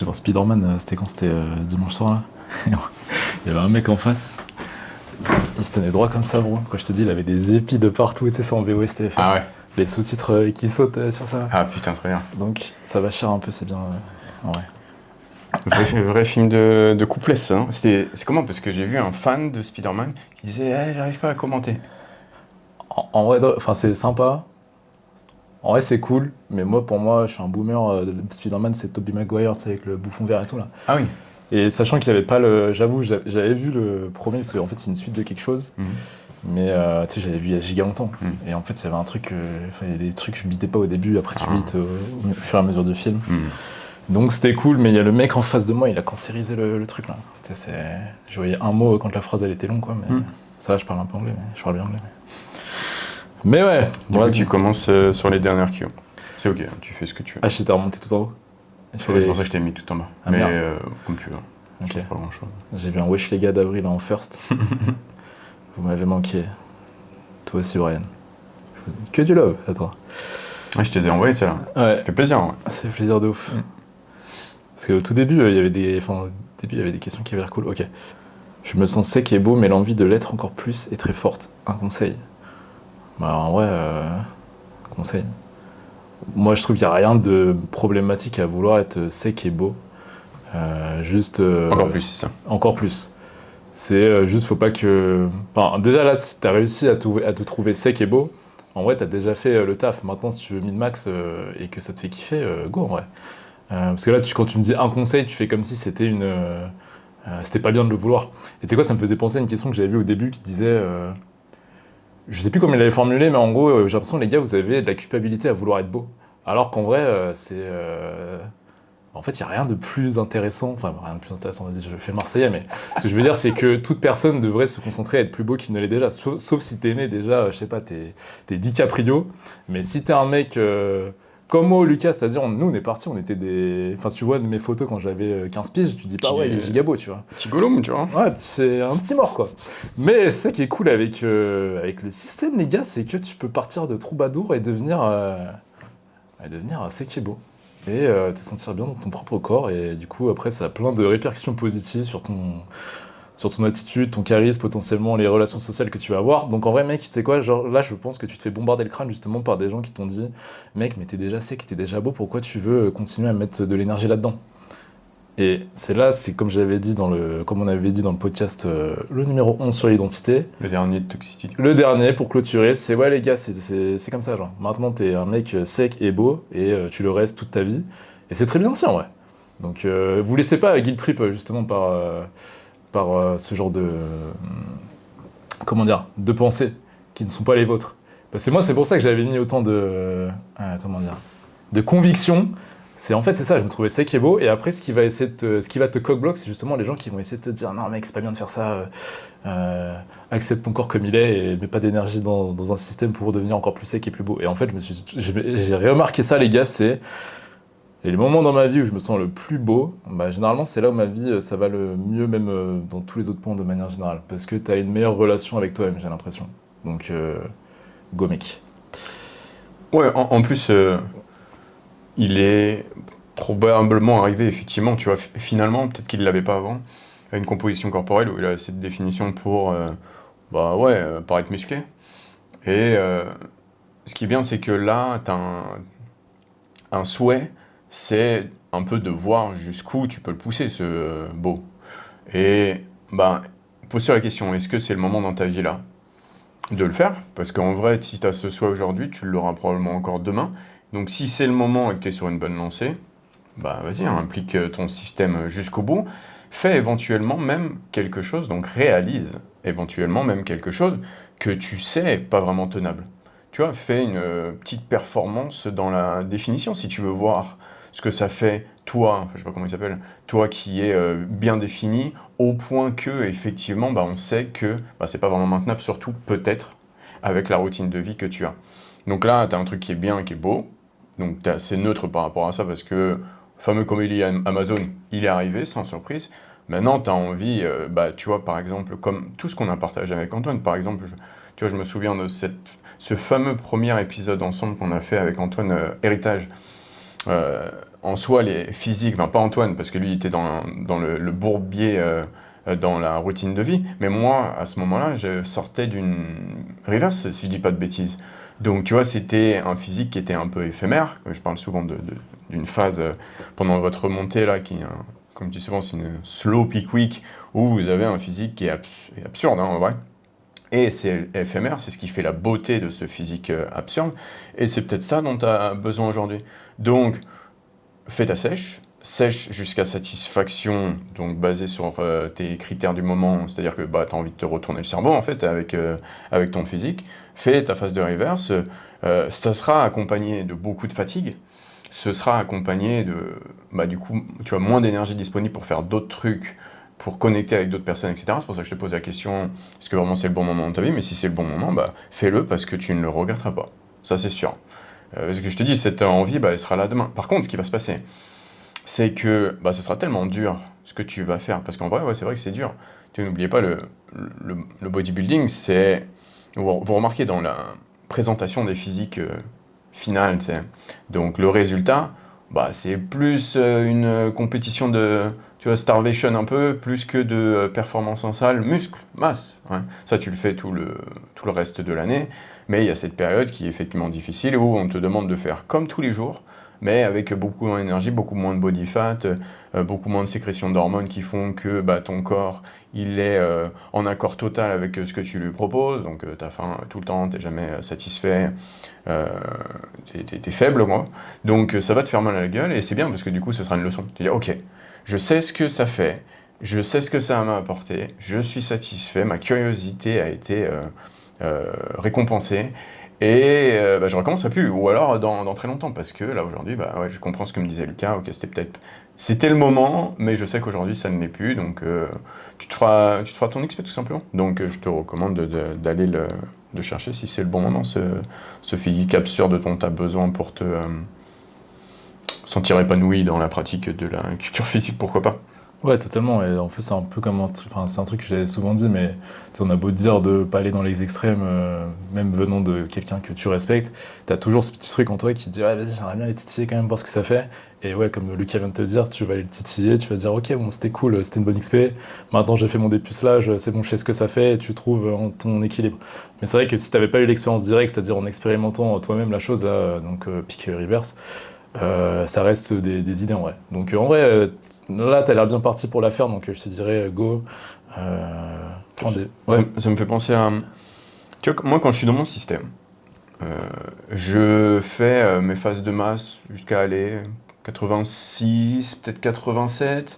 Genre Spider-Man, c'était quand? C'était dimanche soir là. Il y avait un mec en face, il se tenait droit comme ça, gros. Quand je te dis, il avait des épis de partout, tu sais, c'est en VOSTFR. Ah ouais. Les sous-titres qui sautent sur ça. Ah putain, très bien. Donc ça va cher un peu, c'est bien. Ouais. Vrai film de couplesse, ça. Hein. C'est comment? Parce que j'ai vu un fan de Spider-Man qui disait j'arrive pas à commenter. En vrai, enfin c'est sympa. En vrai, c'est cool, mais moi, pour moi, je suis un boomer. De Spider-Man, c'est Tobey Maguire, tu sais, avec le bouffon vert et tout là. Ah oui. Et sachant qu'il avait pas le. J'avoue, j'avais vu le premier, parce qu'en fait, c'est une suite de quelque chose. Mais tu sais, j'avais vu il y a giga longtemps. Et en fait, il y avait un truc. Il y a des trucs que je bitais pas au début, après tu bites au fur et à mesure du film. Donc c'était cool, mais il y a le mec en face de moi, il a cancérisé le truc là. Tu sais, je voyais un mot quand la phrase elle était longue, quoi. Mais ça, je parle un peu anglais, mais je parle bien anglais. Mais ouais, du coup, tu commences sur les dernières Q. C'est ok, tu fais ce que tu veux. Ah, j'étais remonté tout en haut. C'est pour ça que je t'ai mis tout en bas. Ah, mais comme tu veux. Ok. Pas grand chose. J'ai vu un Wesh les gars d'avril en first. Vous m'avez manqué. Toi aussi, Brian. Je vous dis que du love à toi. Ouais, je t'ai envoyé ça là. Ouais. Ça fait plaisir. Ouais. Ça fait plaisir de ouf. Parce qu'au tout début, il y avait des questions qui avaient l'air cool. Ok. Je me sens sec et beau, mais l'envie de l'être encore plus est très forte. Un conseil. Bah en vrai, conseil. Moi, je trouve qu'il n'y a rien de problématique à vouloir être sec et beau. Juste. Encore plus, c'est ça. Encore plus. C'est juste, faut pas que. Enfin, déjà là, si t'as réussi à te trouver sec et beau, en vrai, t'as déjà fait le taf. Maintenant, si tu veux min-max et que ça te fait kiffer, go en vrai. Parce que là, quand tu me dis un conseil, tu fais comme si c'était c'était pas bien de le vouloir. Et tu sais quoi, ça me faisait penser à une question que j'avais vue au début qui disait. Je sais plus comment il l'avait formulé, mais en gros, j'ai l'impression, les gars, vous avez de la culpabilité à vouloir être beau. Alors qu'en vrai, c'est. En fait, il n'y a rien de plus intéressant. Enfin, rien de plus intéressant, vas-y, je fais le Marseillais, mais ce que je veux dire, c'est que toute personne devrait se concentrer à être plus beau qu'il ne l'est déjà. Sauf si t'es né déjà, je sais pas, t'es DiCaprio. Mais si t'es un mec. Comme moi, Lucas, c'est-à-dire, nous, on est partis, on était des. Enfin, tu vois, de mes photos quand j'avais 15 piges, tu dis pas, ouais, il est giga beau, tu vois. Petit golem, tu vois. Ouais, c'est un petit mort, quoi. Mais c'est ça qui est cool avec le système, les gars, c'est que tu peux partir de troubadour et devenir sec et beau. Et te sentir bien dans ton propre corps. Et du coup, après, ça a plein de répercussions positives sur ton attitude, ton charisme, potentiellement les relations sociales que tu vas avoir. Donc en vrai, mec, tu sais quoi, genre là, je pense que tu te fais bombarder le crâne justement par des gens qui t'ont dit « Mec, mais t'es déjà sec, t'es déjà beau, pourquoi tu veux continuer à mettre de l'énergie là-dedans ?» Et c'est comme on avait dit dans le podcast, le numéro 11 sur l'identité. Le dernier de Toxicity. Le dernier, pour clôturer, c'est ouais les gars, c'est comme ça, genre. Maintenant, t'es un mec sec et beau, et tu le restes toute ta vie. Et c'est très bien aussi, en vrai. Donc, vous laissez pas guilt trip, justement, par ce genre de... comment dire? De pensées qui ne sont pas les vôtres. Parce que moi, c'est pour ça que j'avais mis autant de conviction. C'est ça, je me trouvais sec et beau, et après ce qui va te cock-block, c'est justement les gens qui vont essayer de te dire non mec, c'est pas bien de faire ça, accepte ton corps comme il est, et mets pas d'énergie dans un système pour devenir encore plus sec et plus beau. Et en fait, j'ai remarqué ça, les gars, c'est les moments dans ma vie où je me sens le plus beau, bah, généralement c'est là où ma vie ça va le mieux, même dans tous les autres points de manière générale, parce que t'as une meilleure relation avec toi-même, j'ai l'impression. Donc go mec. Ouais, en plus, il est probablement arrivé, effectivement, tu vois, finalement, peut-être qu'il ne l'avait pas avant, à une composition corporelle où il a cette définition pour, paraître musclé. Et ce qui est bien, c'est que là, tu as un souhait, c'est un peu de voir jusqu'où tu peux le pousser, ce beau. Et pose-toi la question, est-ce que c'est le moment dans ta vie là de le faire? Parce qu'en vrai, si tu as ce souhait aujourd'hui, tu l'auras probablement encore demain. Donc si c'est le moment et que tu es sur une bonne lancée, vas-y, implique ton système jusqu'au bout. Fais éventuellement même quelque chose, donc réalise éventuellement même quelque chose que tu sais pas vraiment tenable. Tu vois, fais une petite performance dans la définition si tu veux voir ce que ça fait, toi, je sais pas comment il s'appelle, toi qui est bien défini, au point que, effectivement, on sait que c'est pas vraiment maintenable, surtout peut-être avec la routine de vie que tu as. Donc là, tu as un truc qui est bien, qui est beau, donc t'es assez neutre par rapport à ça parce que le fameux comédie Amazon, il est arrivé sans surprise. Maintenant, tu as envie, tu vois, par exemple, comme tout ce qu'on a partagé avec Antoine, par exemple, je me souviens de ce fameux premier épisode ensemble qu'on a fait avec Antoine, Héritage, En soi, les physiques, enfin pas Antoine, parce que lui il était dans le bourbier dans la routine de vie, mais moi, à ce moment-là, je sortais d'une reverse, si je dis pas de bêtises. Donc tu vois, c'était un physique qui était un peu éphémère. Je parle souvent d'une phase pendant votre remontée, là, comme je dis souvent, c'est une slow peak week, où vous avez un physique qui est absurde, hein, en vrai. Et c'est éphémère, c'est ce qui fait la beauté de ce physique absurde, et c'est peut-être ça dont tu as besoin aujourd'hui. Donc, fais ta sèche jusqu'à satisfaction, donc basé sur tes critères du moment, c'est-à-dire que bah, tu as envie de te retourner le cerveau en fait avec ton physique. Fais ta phase de reverse, ça sera accompagné de beaucoup de fatigue, ce sera accompagné de, bah, du coup, tu as moins d'énergie disponible pour faire d'autres trucs, pour connecter avec d'autres personnes, etc. C'est pour ça que je te pose la question, est-ce que vraiment c'est le bon moment de ta vie? Mais si c'est le bon moment, bah, fais-le parce que tu ne le regretteras pas. Ça c'est sûr. Ce que je te dis, cette envie, bah, elle sera là demain. Par contre, ce qui va se passer, c'est que bah, ce sera tellement dur ce que tu vas faire. Parce qu'en vrai, ouais, c'est vrai que c'est dur. Tu n'oubliez pas, le bodybuilding, c'est... Vous remarquez dans la présentation des physiques finales, tu sais. Donc le résultat, bah, c'est plus une compétition de... Tu vois, starvation un peu, plus que de performance en salle, muscle, masse. Ouais. Ça, tu le fais tout le reste de l'année. Mais il y a cette période qui est effectivement difficile où on te demande de faire comme tous les jours, mais avec beaucoup moins d'énergie, beaucoup moins de body fat, beaucoup moins de sécrétion d'hormones qui font que bah, ton corps il est en accord total avec ce que tu lui proposes, donc tu as faim tout le temps, tu n'es jamais satisfait, euh, tu es faible, quoi. Donc ça va te faire mal à la gueule, et c'est bien parce que du coup ce sera une leçon. Tu dis ok, je sais ce que ça fait, je sais ce que ça m'a apporté, je suis satisfait, ma curiosité a été récompensée, et bah, je recommencerai plus, ou alors dans très longtemps, parce que là aujourd'hui, bah, ouais, je comprends ce que me disait Lucas, ok, c'était le moment, mais je sais qu'aujourd'hui ça ne l'est plus, donc tu te feras ton XP tout simplement. Donc je te recommande d'aller de chercher si c'est le bon moment, ce physique absurde dont tu as besoin pour te sentir épanoui dans la pratique de la culture physique, pourquoi pas. Ouais, totalement. Et en plus, c'est un peu comme enfin, c'est un truc que j'ai souvent dit, mais tu sais, on a beau dire de pas aller dans les extrêmes, même venant de quelqu'un que tu respectes, t'as toujours ce petit truc en toi qui te dit, ouais, vas-y, j'aimerais bien les titiller quand même, voir ce que ça fait. Et ouais, comme Lucas vient de te dire, tu vas aller le titiller, tu vas dire, ok, bon, c'était cool, c'était une bonne XP. Maintenant, j'ai fait mon dépucelage, c'est bon, je sais ce que ça fait, et tu trouves ton équilibre. Mais c'est vrai que si t'avais pas eu l'expérience directe, c'est-à-dire en expérimentant toi-même la chose, là, donc pick reverse, ça reste des idées en vrai. Donc en vrai, là, t'as l'air bien parti pour la faire, donc je te dirais go. Prends des... Ouais, Ça me fait penser à... Tu vois, moi quand je suis dans mon système, je fais mes phases de masse jusqu'à aller 86, peut-être 87,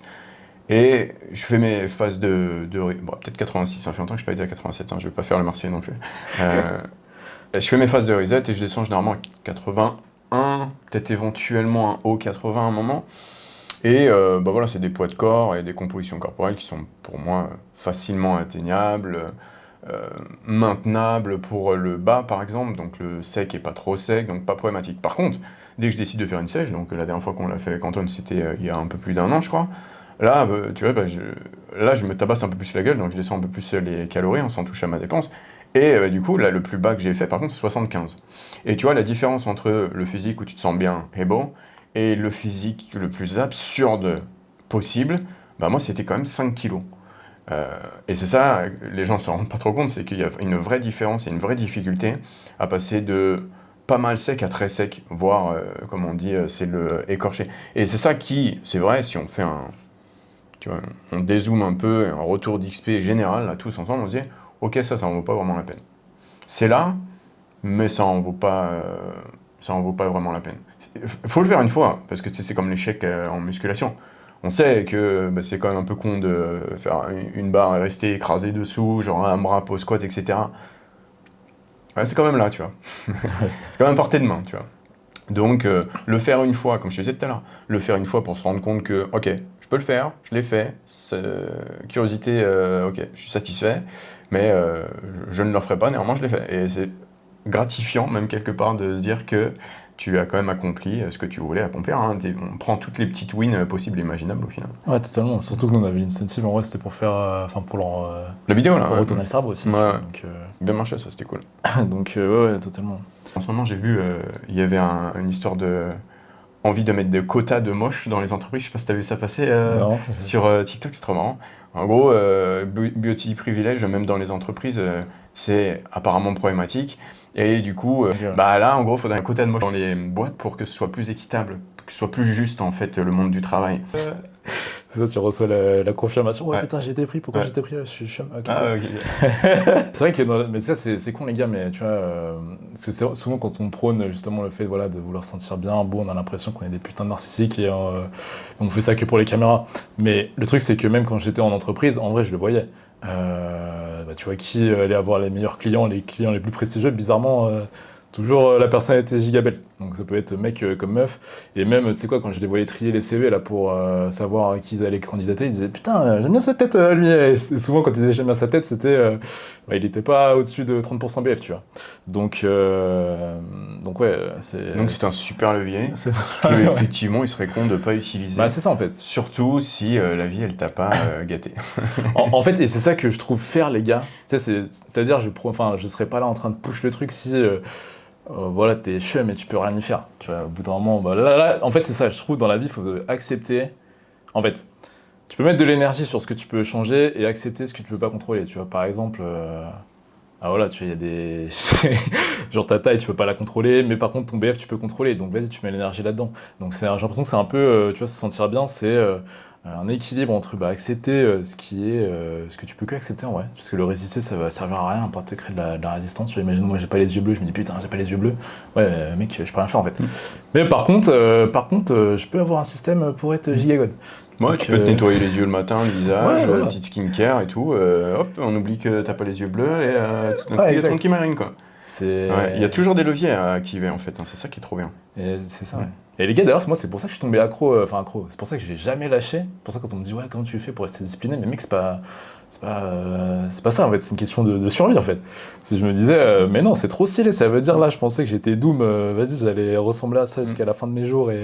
et je fais mes phases bon, peut-être 86, ça fait longtemps que je n'ai pas été à 87, hein, je vais pas faire le martier non plus. Je fais mes phases de reset et je descends généralement à 81, peut-être éventuellement un haut 80 à un moment. Et bah voilà, c'est des poids de corps et des compositions corporelles qui sont pour moi facilement atteignables, maintenables pour le bas par exemple, donc le sec et pas trop sec, donc pas problématique. Par contre, dès que je décide de faire une sèche, donc la dernière fois qu'on l'a fait avec Antoine, c'était il y a un peu plus d'un an je crois, là, tu vois, là je me tabasse un peu plus la gueule, donc je descends un peu plus les calories, sans toucher à ma dépense. Et du coup, là, le plus bas que j'ai fait, par contre, c'est 75. Et tu vois, la différence entre le physique où tu te sens bien et beau, et le physique le plus absurde possible, bah moi, c'était quand même 5 kilos. Et c'est ça, les gens ne se rendent pas trop compte, c'est qu'il y a une vraie différence et une vraie difficulté à passer de pas mal sec à très sec, voire, comme on dit, c'est le écorché. Et c'est ça qui, c'est vrai, si on fait tu vois, on dézoome un peu, un retour d'XP général, là, tous ensemble, on se dit, ok, ça en vaut pas vraiment la peine. C'est là, mais ça en vaut pas vraiment la peine. Il faut le faire une fois, parce que tu sais, c'est comme l'échec en musculation. On sait que bah, c'est quand même un peu con de faire une barre et rester écrasé dessous, genre un bras au squat, etc. Ouais, c'est quand même là, tu vois. C'est quand même portée de main, tu vois. Donc, le faire une fois, comme je te disais tout à l'heure, le faire une fois pour se rendre compte que, ok, je peux le faire, je l'ai fait, curiosité, ok, je suis satisfait, mais je ne le referai pas, néanmoins je l'ai fait. Et c'est gratifiant, même quelque part, de se dire que tu as quand même accompli ce que tu voulais accomplir, hein. On prend toutes les petites wins possibles et imaginables au final. ouais, totalement. Surtout que nous, on avait l'incentive, en vrai, c'était pour faire... Enfin, pour La vidéo là, leur ouais, retourner le cerveau aussi. ouais, Tu vois, ouais. Bien marché, ça c'était cool. donc ouais, ouais, totalement. En ce moment, j'ai vu, il y avait une histoire de envie de mettre des quotas de moches dans les entreprises. Je sais pas si t'as vu ça passer Non. sur TikTok, c'est trop marrant. En gros, beauty privilège, même dans les entreprises, c'est apparemment problématique. Et du coup, Ok. bah là, en gros, il faudrait un quota de moches dans les boîtes pour que ce soit plus équitable, que ce soit plus juste, en fait, le monde du travail. C'est ça, tu reçois la confirmation. Ouais, Ouais. putain, j'ai été pris. Pourquoi Ouais. j'ai été pris? Je suis ok, cool. Ah, ok. C'est vrai que mais ça c'est con les gars, mais tu vois, parce que souvent quand on prône justement le fait voilà de vouloir se sentir bien, beau, on a l'impression qu'on est des putains de narcissiques et on fait ça que pour les caméras. Mais le truc c'est que même quand j'étais en entreprise, en vrai je le voyais. Bah, tu vois qui allait avoir les meilleurs clients, les clients les plus prestigieux, bizarrement. Toujours la personne était gigabelle, donc ça peut être mec comme meuf, et même tu sais quoi, quand je les voyais trier les CV là pour savoir qui ils allaient candidater, ils disaient putain j'aime bien sa tête lui, et souvent quand ils disaient j'aime bien sa tête c'était bah, il était pas au-dessus de 30% BF tu vois, donc ouais c'est Donc c'est un super levier c'est que, ouais. effectivement, il serait con de pas utiliser. Bah, c'est ça en fait. Surtout si la vie, elle t'a pas gâté. En fait, et c'est ça que je trouve faire les gars, tu sais, c'est-à-dire je serais pas là en train de push le truc si voilà, t'es chum et tu peux rien y faire. Tu vois, au bout d'un moment, bah, là, en fait, c'est ça, je trouve, dans la vie, il faut accepter. En fait, tu peux mettre de l'énergie sur ce que tu peux changer et accepter ce que tu peux pas contrôler. Tu vois, par exemple, ah voilà, tu vois, il y a des. Genre ta taille, tu peux pas la contrôler, mais par contre, ton BF, tu peux contrôler. Donc vas-y, tu mets l'énergie là-dedans. Donc j'ai l'impression que c'est un peu, tu vois, se sentir bien, c'est un équilibre entre bah, accepter ce que tu peux que accepter en vrai. Parce que le résister, ça va servir à rien, à part te créer de la résistance. Tu vois, imagine, moi, j'ai pas les yeux bleus, je me dis putain, j'ai pas les yeux bleus. Ouais, mec, je peux rien faire en fait. Mais par contre, je peux avoir un système pour être gigagone. Moi, Donc, tu peux te nettoyer les yeux le matin, le visage, ouais, voilà. petite skincare et tout. Hop, on oublie que t'as pas les yeux bleus et tout d'un coup, Ouais, il y a tout le exact. monde qui marine, quoi. C'est. Ouais, il y a toujours des leviers à activer, en fait. Hein, c'est ça qui est trop bien. Et c'est ça, ouais. Et les gars, d'ailleurs, moi, c'est pour ça que je suis tombé accro, accro. C'est pour ça que je l'ai jamais lâché. C'est pour ça que quand on me dit, ouais, comment tu fais pour rester discipliné, mais mec, c'est pas ça, en fait. C'est une question de survie, en fait. Si je me disais, mais non, c'est trop stylé. Ça veut dire, là, je pensais que j'étais doom. Vas-y, j'allais ressembler à ça jusqu'à la fin de mes jours et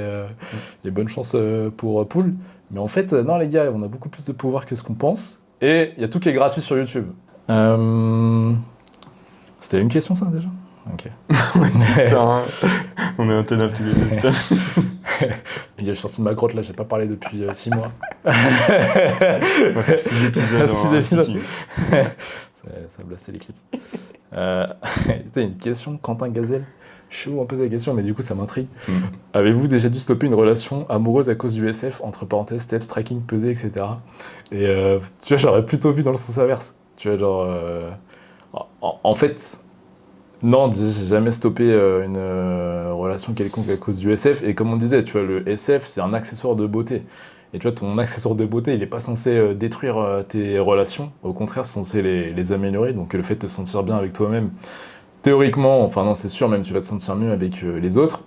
bonne chance pour Poul. Mais en fait, non, les gars, on a beaucoup plus de pouvoir que ce qu'on pense. Et il y a tout qui est gratuit sur YouTube. C'était une question, ça, déjà? Ok. Putain, on est intenables tous les deux, putain. Les gars, je suis sorti de ma grotte là, j'ai pas parlé depuis 6 mois. On va faire 6 épisodes Six en épisodes. sitting. Ça a blasté les clips. Putain, une question, Quentin Gazelle. Je suis où on pose la question, mais du coup ça m'intrigue. Avez-vous déjà dû stopper une relation amoureuse à cause du SF, entre parenthèses, steps, tracking, pesé, etc. Et tu vois, j'aurais plutôt vu dans le sens inverse. Tu vois, genre. En fait. Non, j'ai jamais stoppé une relation quelconque à cause du SF. Et comme on disait, tu vois, le SF, c'est un accessoire de beauté. Et tu vois, ton accessoire de beauté, il n'est pas censé détruire tes relations. Au contraire, c'est censé les améliorer. Donc le fait de te sentir bien avec toi-même, théoriquement, enfin non, c'est sûr, même tu vas te sentir mieux avec les autres.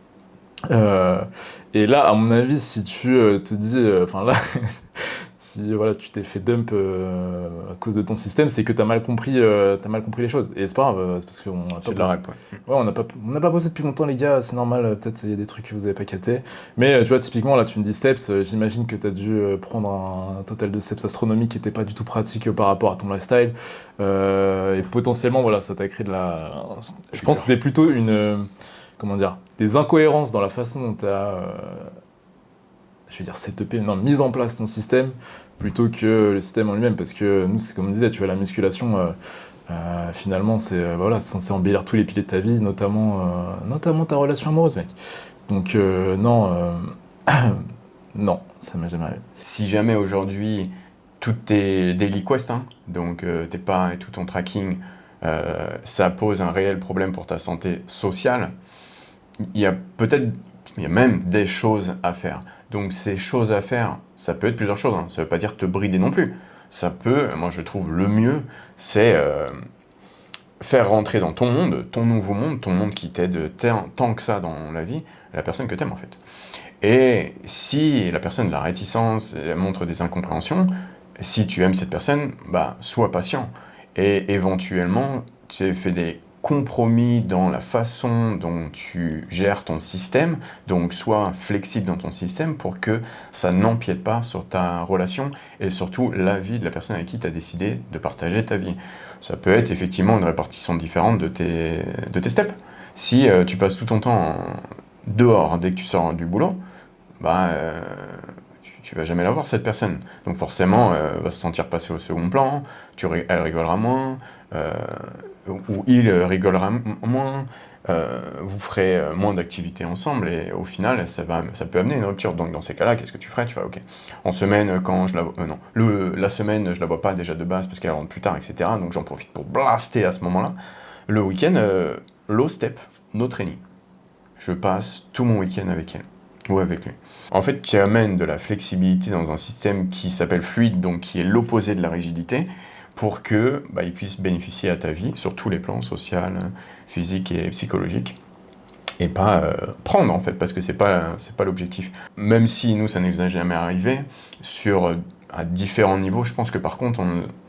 Et là, à mon avis, si tu te dis, enfin là, si voilà, tu t'es fait dump à cause de ton système, c'est que t'as mal compris les choses. Et c'est pas grave, c'est parce qu'on a C'est pas, de la rap, ouais. ouais, on n'a pas bossé depuis longtemps, les gars. C'est normal. Peut-être il y a des trucs que vous avez pas capté. Mais tu vois, typiquement là, tu me dis steps. J'imagine que t'as dû prendre un total de steps astronomique qui était pas du tout pratique par rapport à ton lifestyle. Et potentiellement, voilà, ça t'a créé de la. Je pense que c'était plutôt comment dire, des incohérences dans la façon dont tu as, je vais dire setupé, non, mise en place ton système, plutôt que le système en lui-même, parce que nous, c'est comme on disait, tu vois, la musculation, finalement, c'est voilà, c'est censé embellir tous les piliers de ta vie, notamment ta relation amoureuse, mec. Donc, non, non, ça m'est jamais arrivé. Si jamais aujourd'hui, toutes tes daily quests, hein, donc tes pas et tout ton tracking, ça pose un réel problème pour ta santé sociale, il y a même des choses à faire. Donc ces choses à faire, ça peut être plusieurs choses, hein. Ça ne veut pas dire te brider non plus. Ça peut, moi je trouve le mieux, c'est faire rentrer dans ton monde, ton nouveau monde, ton monde qui t'aide tant que ça dans la vie, la personne que t'aimes en fait. Et si la personne a de la réticence, elle montre des incompréhensions, si tu aimes cette personne, bah, sois patient. Et éventuellement, tu fais des compromis dans la façon dont tu gères ton système, donc sois flexible dans ton système pour que ça n'empiète pas sur ta relation et surtout la vie de la personne avec qui tu as décidé de partager ta vie. Ça peut être effectivement une répartition différente de tes steps. Si tu passes tout ton temps dehors dès que tu sors du boulot, tu vas jamais la voir cette personne. Donc forcément, elle va se sentir passer au second plan, elle rigolera moins, ou il rigolera moins, vous ferez moins d'activités ensemble, et au final, ça peut amener une rupture. Donc dans ces cas-là, qu'est-ce que tu ferais? Tu fais, ok, en semaine, quand je la vois... non, la semaine, je la vois pas déjà de base, parce qu'elle rentre plus tard, etc. Donc j'en profite pour blaster à ce moment-là. Le week-end, low step, no training. Je passe tout mon week-end avec elle. Ou avec lui. En fait, tu amènes de la flexibilité dans un système qui s'appelle fluide, donc qui est l'opposé de la rigidité, pour que il puisse bénéficier à ta vie, sur tous les plans, social, physique et psychologique, et pas prendre, en fait, parce que c'est pas l'objectif. Même si nous, ça ne nous est jamais arrivé, à différents niveaux, je pense que par contre,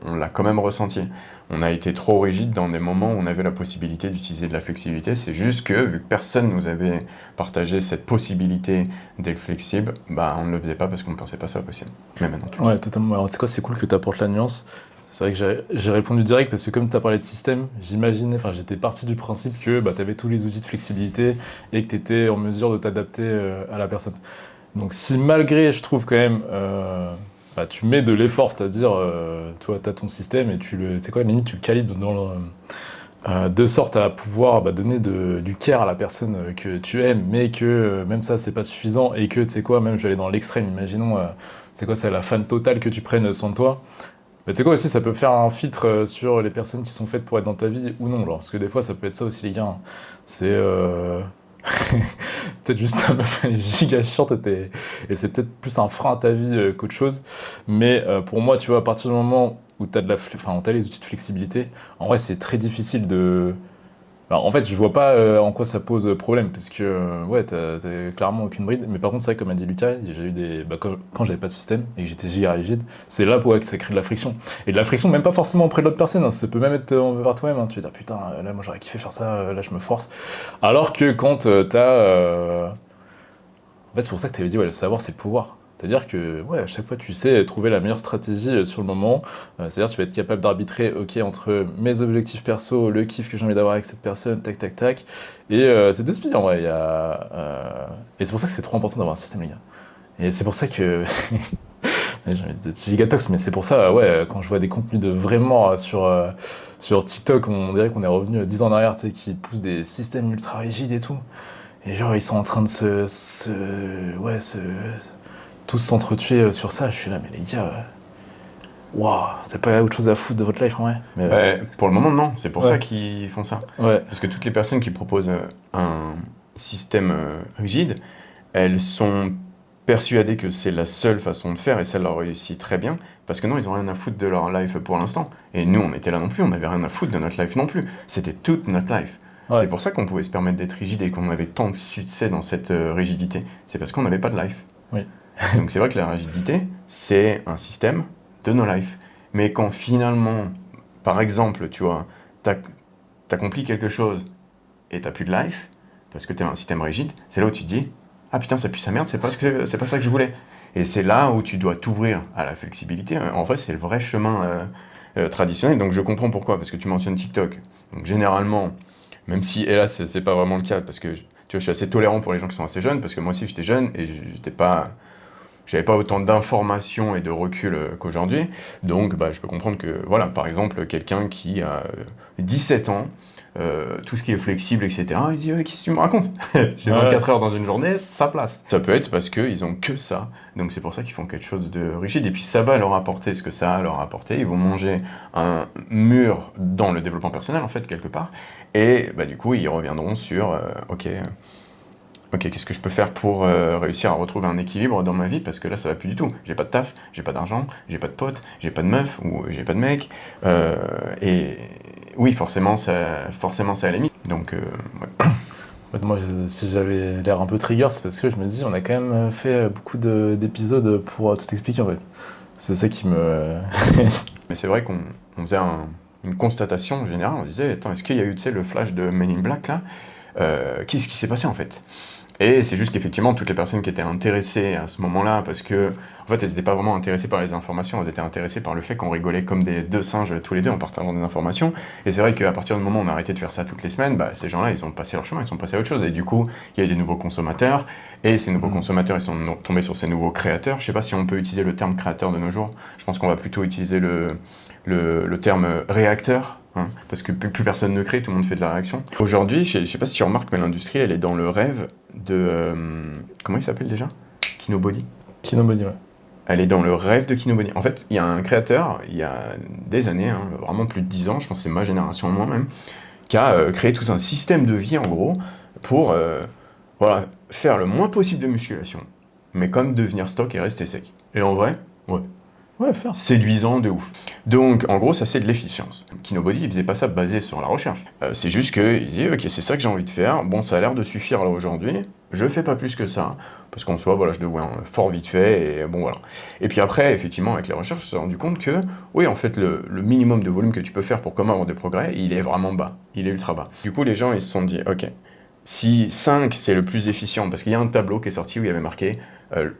on l'a quand même ressenti. On a été trop rigide dans des moments où on avait la possibilité d'utiliser de la flexibilité. C'est juste que, vu que personne nous avait partagé cette possibilité d'être flexible, on ne le faisait pas parce qu'on ne pensait pas ça possible. Mais maintenant, tout Ouais, totalement. Alors, tu sais quoi, c'est cool que tu apportes la nuance. C'est vrai que j'ai répondu direct parce que comme tu as parlé de système, j'étais parti du principe que tu avais tous les outils de flexibilité et que tu étais en mesure de t'adapter à la personne. Donc si malgré, je trouve quand même, tu mets de l'effort, c'est-à-dire, tu as ton système et tu sais quoi, limite tu le calibres de sorte à pouvoir donner du care à la personne que tu aimes, mais que même ça c'est pas suffisant et que tu sais quoi, même je vais aller dans l'extrême, imaginons, c'est quoi, c'est la fan totale que tu prennes soin de toi. Mais tu sais quoi aussi, ça peut faire un filtre sur les personnes qui sont faites pour être dans ta vie ou non, genre, parce que des fois ça peut être ça aussi les gars, hein. C'est peut-être juste ta meuf elle est giga chiante et c'est peut-être plus un frein à ta vie qu'autre chose. Mais pour moi, tu vois, à partir du moment où tu as où t'as les outils de flexibilité, en vrai c'est très difficile de... Alors, en fait, je vois pas en quoi ça pose problème, parce que ouais, t'as clairement aucune bride. Mais par contre, c'est vrai, comme a dit Lucas, j'ai eu quand j'avais pas de système et que j'étais giga rigide, c'est là que ça crée de la friction. Et de la friction, même pas forcément auprès de l'autre personne, hein, ça peut même être envers toi-même. Hein. Tu vas dire, putain, là, moi j'aurais kiffé faire ça, là, je me force. Alors que quand en fait, c'est pour ça que tu avais dit, ouais, le savoir, c'est le pouvoir. C'est-à-dire que, ouais, à chaque fois, tu sais trouver la meilleure stratégie sur le moment. C'est-à-dire que tu vas être capable d'arbitrer, ok, entre mes objectifs perso, le kiff que j'ai envie d'avoir avec cette personne, tac, tac, tac. Et c'est deux spies, en vrai. Et c'est pour ça que c'est trop important d'avoir un système, les gars. Et c'est pour ça que... Ouais, j'ai envie de gigatox, mais c'est pour ça, ouais, quand je vois des contenus de vraiment sur TikTok, on dirait qu'on est revenu 10 ans en arrière, tu sais, qui poussent des systèmes ultra rigides et tout. Et genre, ils sont en train de tous s'entretuer sur ça. Je suis là, mais les gars, waouh, c'est pas autre chose à foutre de votre life en vrai. Mais, pour le moment, non. C'est pour ouais. ça qu'ils font ça. Ouais. Parce que toutes les personnes qui proposent un système rigide, elles sont persuadées que c'est la seule façon de faire et ça leur réussit très bien. Parce que non, ils ont rien à foutre de leur life pour l'instant. Et nous, on était là non plus, on n'avait rien à foutre de notre life non plus. C'était toute notre life. Ouais. C'est pour ça qu'on pouvait se permettre d'être rigide et qu'on avait tant de succès dans cette rigidité. C'est parce qu'on n'avait pas de life. Oui. Donc c'est vrai que la rigidité, c'est un système de no life. Mais quand finalement, par exemple, tu vois, t'accomplis quelque chose et t'as plus de life, parce que t'es un système rigide, c'est là où tu te dis, ah putain, ça pue sa merde, c'est pas ça que je voulais. Et c'est là où tu dois t'ouvrir à la flexibilité. En vrai, c'est le vrai chemin traditionnel. Donc je comprends pourquoi, parce que tu mentionnes TikTok. Donc généralement, même si, et là, c'est pas vraiment le cas, parce que tu vois, je suis assez tolérant pour les gens qui sont assez jeunes, parce que moi aussi j'étais jeune et j'avais pas autant d'informations et de recul qu'aujourd'hui. Donc je peux comprendre que, voilà, par exemple, quelqu'un qui a 17 ans, tout ce qui est flexible, etc., il dit qu'est-ce que tu me racontes? J'ai 24 heures dans une journée, ça place. Ça peut être parce qu'ils ont que ça, donc c'est pour ça qu'ils font quelque chose de rigide, et puis ça va leur apporter ce que ça a leur apporter, ils vont manger un mur dans le développement personnel, en fait, quelque part, et du coup, ils reviendront sur, ok, qu'est-ce que je peux faire pour réussir à retrouver un équilibre dans ma vie, parce que là, ça va plus du tout. J'ai pas de taf, j'ai pas d'argent, j'ai pas de potes, j'ai pas de meuf, ou j'ai pas de mec, et oui, forcément, ça a limite. Donc, ouais. Moi, si j'avais l'air un peu trigger, c'est parce que je me dis, on a quand même fait beaucoup d'épisodes pour tout expliquer, en fait. C'est ça qui me... Mais c'est vrai qu'on faisait une constatation générale, on disait, attends, est-ce qu'il y a eu, tu sais, le flash de Men in Black, là? Qu'est-ce qui s'est passé, en fait? Et c'est juste qu'effectivement, toutes les personnes qui étaient intéressées à ce moment-là, parce que, en fait, elles n'étaient pas vraiment intéressées par les informations, elles étaient intéressées par le fait qu'on rigolait comme des deux singes tous les deux en partageant des informations. Et c'est vrai qu'à partir du moment où on a arrêté de faire ça toutes les semaines, bah, ces gens-là, ils ont passé leur chemin, ils sont passés à autre chose. Et du coup, il y a eu des nouveaux consommateurs, et ces nouveaux consommateurs, ils sont tombés sur ces nouveaux créateurs. Je sais pas si on peut utiliser le terme créateur de nos jours. Je pense qu'on va plutôt utiliser le terme réacteur. Hein, parce que plus personne ne crée, tout le monde fait de la réaction. Aujourd'hui, je sais pas si tu remarques, mais l'industrie, elle est dans le rêve de... comment il s'appelle déjà? Kinobody. Kinobody, ouais. Elle est dans le rêve de Kinobody. En fait, il y a un créateur, il y a des années, hein, vraiment plus de 10 ans, je pense que c'est ma génération moi-même, qui a créé tout un système de vie, en gros, pour voilà, faire le moins possible de musculation, mais comme devenir stock et rester sec. Et en vrai, ouais. Ouais, faire. Séduisant de ouf. Donc, en gros, ça c'est de l'efficience. Kinobody, il faisait pas ça basé sur la recherche. C'est juste qu'il dit, ok, c'est ça que j'ai envie de faire, bon, ça a l'air de suffire là aujourd'hui, je fais pas plus que ça, parce qu'en soi, voilà, je deviens fort vite fait, et bon, voilà. Et puis après, effectivement, avec les recherches, on s'est rendu compte que, oui, en fait, le minimum de volume que tu peux faire pour comment avoir des progrès, il est vraiment bas, il est ultra bas. Du coup, les gens, ils se sont dit, ok, si 5 c'est le plus efficient, parce qu'il y a un tableau qui est sorti où il y avait marqué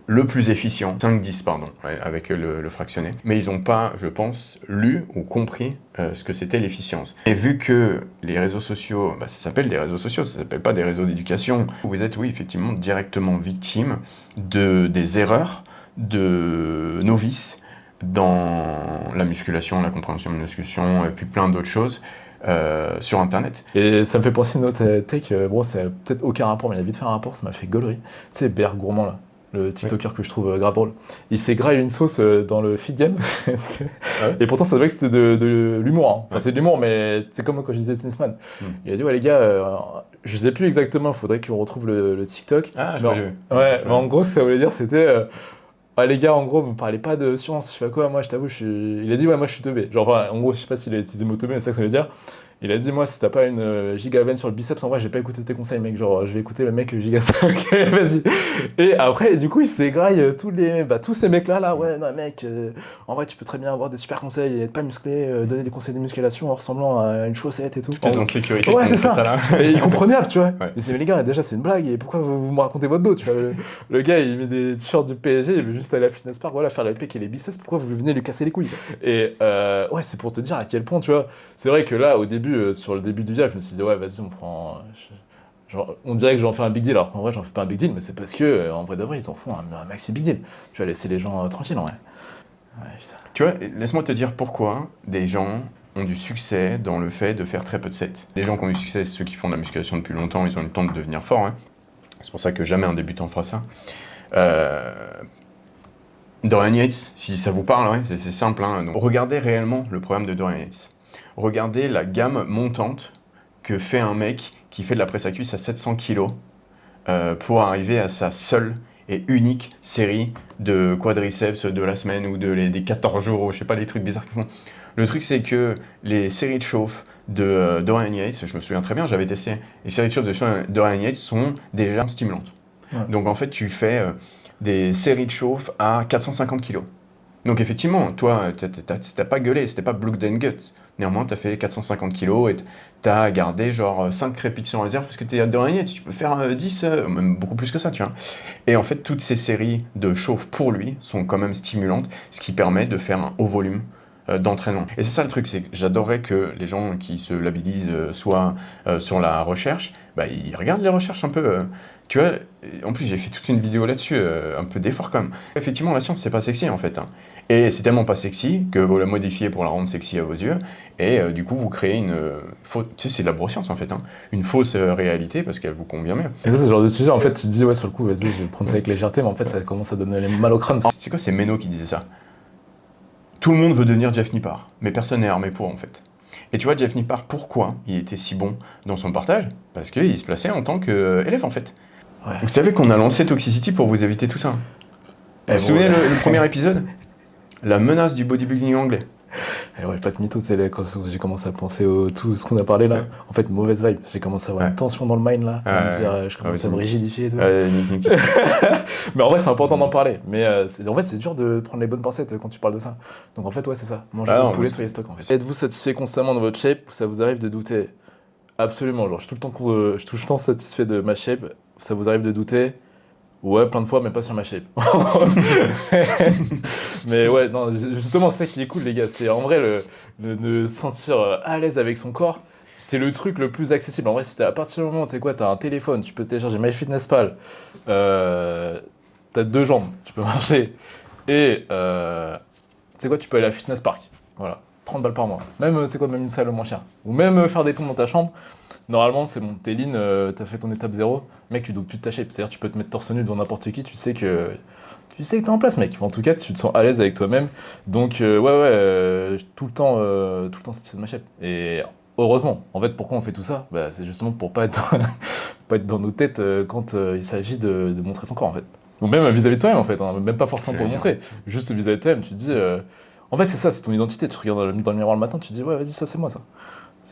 le plus efficient, 5-10 pardon, ouais, avec le fractionné, mais ils n'ont pas, je pense, lu ou compris ce que c'était l'efficience. Et vu que les réseaux sociaux, bah, ça s'appelle des réseaux sociaux, ça s'appelle pas des réseaux d'éducation, vous êtes, oui, effectivement, directement victime des erreurs de novices dans la musculation, la compréhension de la musculation, et puis plein d'autres choses, sur internet. Et ça me fait penser à une autre take, bon, ça a peut-être aucun rapport, mais il a vite fait un rapport, ça m'a fait gaulerie. Tu sais, BR Gourmand là, le TikToker que je trouve grave drôle. Il s'est graillé une sauce dans le feed game, parce que... et pourtant ça se voit que c'était de l'humour. Hein. Enfin, c'est de l'humour, mais c'est comme quand je disais Snesman. Il a dit, ouais, les gars, je sais plus exactement, il faudrait qu'on retrouve le TikTok. Ah, je mais, pas ouais, mais en gros, ça voulait dire, c'était. Ah, les gars, en gros, me parlez pas de science, je sais pas quoi, moi je t'avoue, il a dit, ouais, moi je suis teubé. Genre, enfin, en gros, je sais pas s'il a utilisé le mot teubé, mais c'est ça que ça veut dire. Il a dit, moi, si t'as pas une giga veine sur le biceps, en vrai, j'ai pas écouté tes conseils, mec. Genre, je vais écouter le mec giga 5, vas-y. Et après, du coup, il s'égraille tous ces mecs-là, là, ouais, non, mec, en vrai, tu peux très bien avoir des super conseils et être pas musclé, donner des conseils de musculation en ressemblant à une chaussette et tout. Toutes les insécurités. Ouais, c'est ça. Là. Et il comprenait, tu vois. Ouais. Il disait, mais les gars, déjà, c'est une blague, et pourquoi vous me racontez votre dos, tu vois. Le gars, il met des t-shirts du PSG, il veut juste aller à la fitness park, voilà, faire la pec et les biceps, pourquoi vous venez lui casser les couilles? Et ouais, c'est pour te dire à quel point, tu vois. C'est vrai que là, au début, sur le début du viage, je me suis dit, ouais, vas-y, on prend. Genre, on dirait que j'en fais un big deal, alors qu'en vrai, j'en fais pas un big deal, mais c'est parce que, en vrai de vrai, ils en font un maxi big deal. Tu vas laisser les gens tranquilles, en vrai. Ouais, putain. Tu vois, laisse-moi te dire pourquoi des gens ont du succès dans le fait de faire très peu de sets. Les gens qui ont du succès, c'est ceux qui font de la musculation depuis longtemps, ils ont eu le temps de devenir forts. Hein. C'est pour ça que jamais un débutant fera ça. Dorian Yates, si ça vous parle, ouais, c'est simple. Hein. Donc, regardez réellement le programme de Dorian Yates. Regardez la gamme montante que fait un mec qui fait de la presse à cuisse à 700 kg pour arriver à sa seule et unique série de quadriceps de la semaine ou des 14 jours, ou je sais pas, les trucs bizarres qu'ils font. Le truc, c'est que les séries de chauffe de Dorian Yates, je me souviens très bien, j'avais testé, les séries de chauffe de Dorian Yates sont déjà stimulantes. Ouais. Donc en fait, tu fais des séries de chauffe à 450 kg. Donc effectivement, toi, t'as pas gueulé, c'était pas blood and guts. Néanmoins, t'as fait 450 kg et t'as gardé genre 5 répétitions en réserve parce que t'es à Dorian, tu peux faire 10, même beaucoup plus que ça, tu vois. Et en fait, toutes ces séries de chauffe pour lui sont quand même stimulantes, ce qui permet de faire un haut volume d'entraînement. Et c'est ça le truc, c'est que j'adorerais que les gens qui se labellisent soit sur la recherche, bah, ils regardent les recherches un peu. Tu vois, en plus j'ai fait toute une vidéo là-dessus, un peu d'effort quand même. Effectivement, la science, c'est pas sexy en fait. Hein. Et c'est tellement pas sexy que vous la modifiez pour la rendre sexy à vos yeux. Et du coup, vous créez une fausse... Tu sais, c'est de la neuroscience en fait. Hein. Une fausse réalité parce qu'elle vous convient mieux. Et ça, c'est le genre de sujet, en fait, tu te dis, ouais, sur le coup, vas-y, je vais prendre ça avec légèreté, mais en fait, ça commence à donner mal au crâne. C'est quoi, c'est Meno qui disait ça. Tout le monde veut devenir Jeff Nippard, mais personne n'est armé pour en fait. Et tu vois, Jeff Nippard, pourquoi il était si bon dans son partage? Parce qu'il se plaçait en tant qu'élève en fait. Ouais. Vous savez qu'on a lancé Toxicity pour vous éviter tout ça. Vous vous souvenez le premier épisode? La menace du bodybuilding anglais. Et ouais, pas de mytho, tu sais, quand j'ai commencé à penser tout ce qu'on a parlé là, ouais. En fait, mauvaise vibe. J'ai commencé à avoir une tension dans le mind là, à me dire, je commence à me rigidifier et tout. Mais en vrai, c'est important d'en parler. Mais en fait, c'est dur de prendre les bonnes pincettes quand tu parles de ça. Donc en fait, ouais, c'est ça. Mangez le poulet, soyez stock en fait. Êtes-vous satisfait constamment dans votre shape ou ça vous arrive de douter? Absolument, genre je suis tout le temps satisfait de ma shape. ça vous arrive de douter. Ouais, plein de fois, mais pas sur ma shape. Mais ouais, non, justement, c'est ça qui est cool, les gars. C'est en vrai de se sentir à l'aise avec son corps. C'est le truc le plus accessible. En vrai, si t'as à partir du moment où tu sais quoi, t'as un téléphone, tu peux télécharger MyFitnessPal, t'as 2 jambes, tu peux marcher, et tu sais quoi, tu peux aller à Fitness Park. Voilà, 30 balles par mois. Même, c'est quoi, même une salle moins chère. Ou même faire des pompes dans ta chambre. Normalement, c'est bon, t'es lean, t'as fait ton étape 0. Mec, tu doutes plus de ta shape. C'est-à-dire, tu peux te mettre torse nu devant n'importe qui, tu sais que t'es en place, mec. Enfin, en tout cas, tu te sens à l'aise avec toi-même. Donc, tout le temps satisfait de ma shape. Et heureusement, en fait, pourquoi on fait tout ça? Bah, c'est justement pour pas être, pas être dans nos têtes quand il s'agit de montrer son corps, en fait. Ou même vis-à-vis de toi-même, en fait. Hein. Même pas forcément pour le montrer. Juste vis-à-vis de toi-même, tu te dis. En fait, c'est ça, c'est ton identité. Tu te regardes dans le miroir le matin, tu te dis, ouais, vas-y, ça, c'est moi, ça.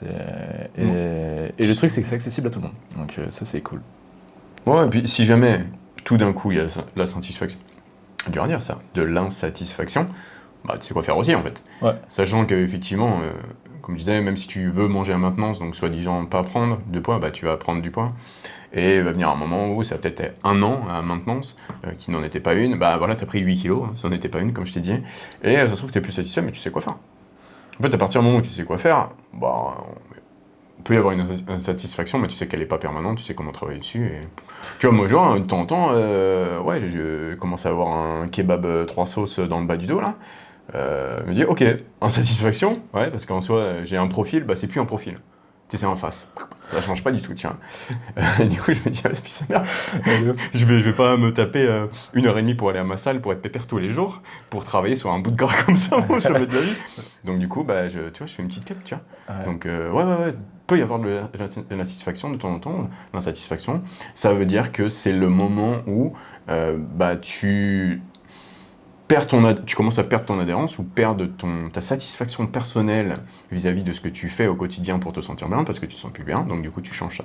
Et le truc, c'est que c'est accessible à tout le monde. Donc, ça, c'est cool. Ouais, et puis si jamais, tout d'un coup, il y a la satisfaction, dur à dire ça, de l'insatisfaction, bah tu sais quoi faire aussi en fait. Ouais. Sachant qu'effectivement, comme je disais, même si tu veux manger à maintenance, donc soi-disant pas prendre de poids, bah tu vas prendre du poids. Et il va venir un moment où ça va peut-être être 1 an à maintenance, qui n'en était pas une, bah voilà, t'as pris 8 kilos, hein, ça n'en était pas une, comme je t'ai dit, et ça se trouve t'es plus satisfait, mais tu sais quoi faire. En fait, à partir du moment où tu sais quoi faire, bah, il peut y avoir une insatisfaction, mais tu sais qu'elle n'est pas permanente, tu sais comment travailler dessus. Et... Tu vois, moi, genre, de temps en temps, ouais, je commence à avoir un kebab 3 sauces dans le bas du dos, là. Je me dis, ok, insatisfaction, ouais, parce qu'en soi, j'ai un profil, bah c'est plus un profil. Tu sais, c'est en face. Ça change pas du tout, tiens. Du coup, je me dis, ah, puis ça merde. Je vais pas me taper 1h30 pour aller à ma salle, pour être pépère tous les jours, pour travailler sur un bout de gras comme ça, moi, jamais de la vie. Donc, du coup, bah, tu vois, je fais une petite quête, tu vois. Ouais. Donc, ouais, peut y avoir de l'insatisfaction de temps en temps. L'insatisfaction, ça veut dire que c'est le moment où bah, tu commences à perdre ton adhérence ou perdre ta satisfaction personnelle vis-à-vis de ce que tu fais au quotidien pour te sentir bien, parce que tu te sens plus bien, donc du coup tu changes ça.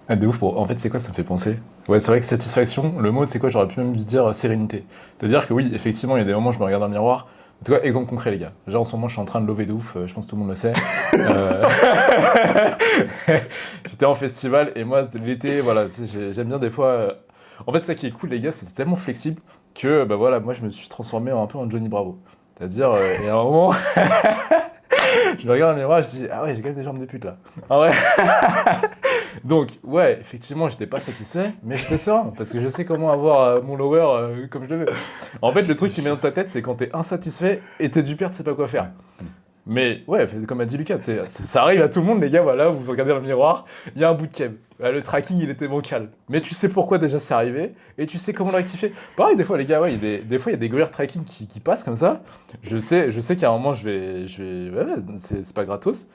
Ah, de ouf. En fait, c'est quoi, ça me fait penser? Ouais, c'est vrai que satisfaction, le mot, c'est quoi, j'aurais pu même dire sérénité. C'est-à-dire que oui, effectivement, il y a des moments où je me regarde dans le miroir. C'est quoi, exemple concret, les gars. Genre, en ce moment, je suis en train de lever de ouf, je pense que tout le monde le sait. Euh, J'étais en festival et moi, l'été, voilà, j'aime bien des fois. En fait, ça qui est cool, les gars, c'est tellement flexible que, bah voilà, moi, je me suis transformé un peu en Johnny Bravo. C'est-à-dire, et à un moment, je me regarde dans le miroir, je dis, ah ouais, j'ai quand même des jambes de pute là. Ah ouais. Donc, ouais, effectivement, j'étais pas satisfait, mais j'étais serein, parce que je sais comment avoir mon lower comme je le veux. En fait, le truc qui met dans ta tête, c'est quand t'es insatisfait et t'es du père, tu sais pas quoi faire. Mais ouais, comme a dit Lucas, ça arrive à tout le monde, les gars, voilà, vous regardez dans le miroir, il y a un bout de keb. Le tracking, il était bancal. Mais tu sais pourquoi déjà c'est arrivé, et tu sais comment le rectifier. Pareil, des fois, les gars, ouais, des fois, il y a des gruyères tracking qui passent comme ça. Je sais qu'à un moment, ouais, c'est pas gratos.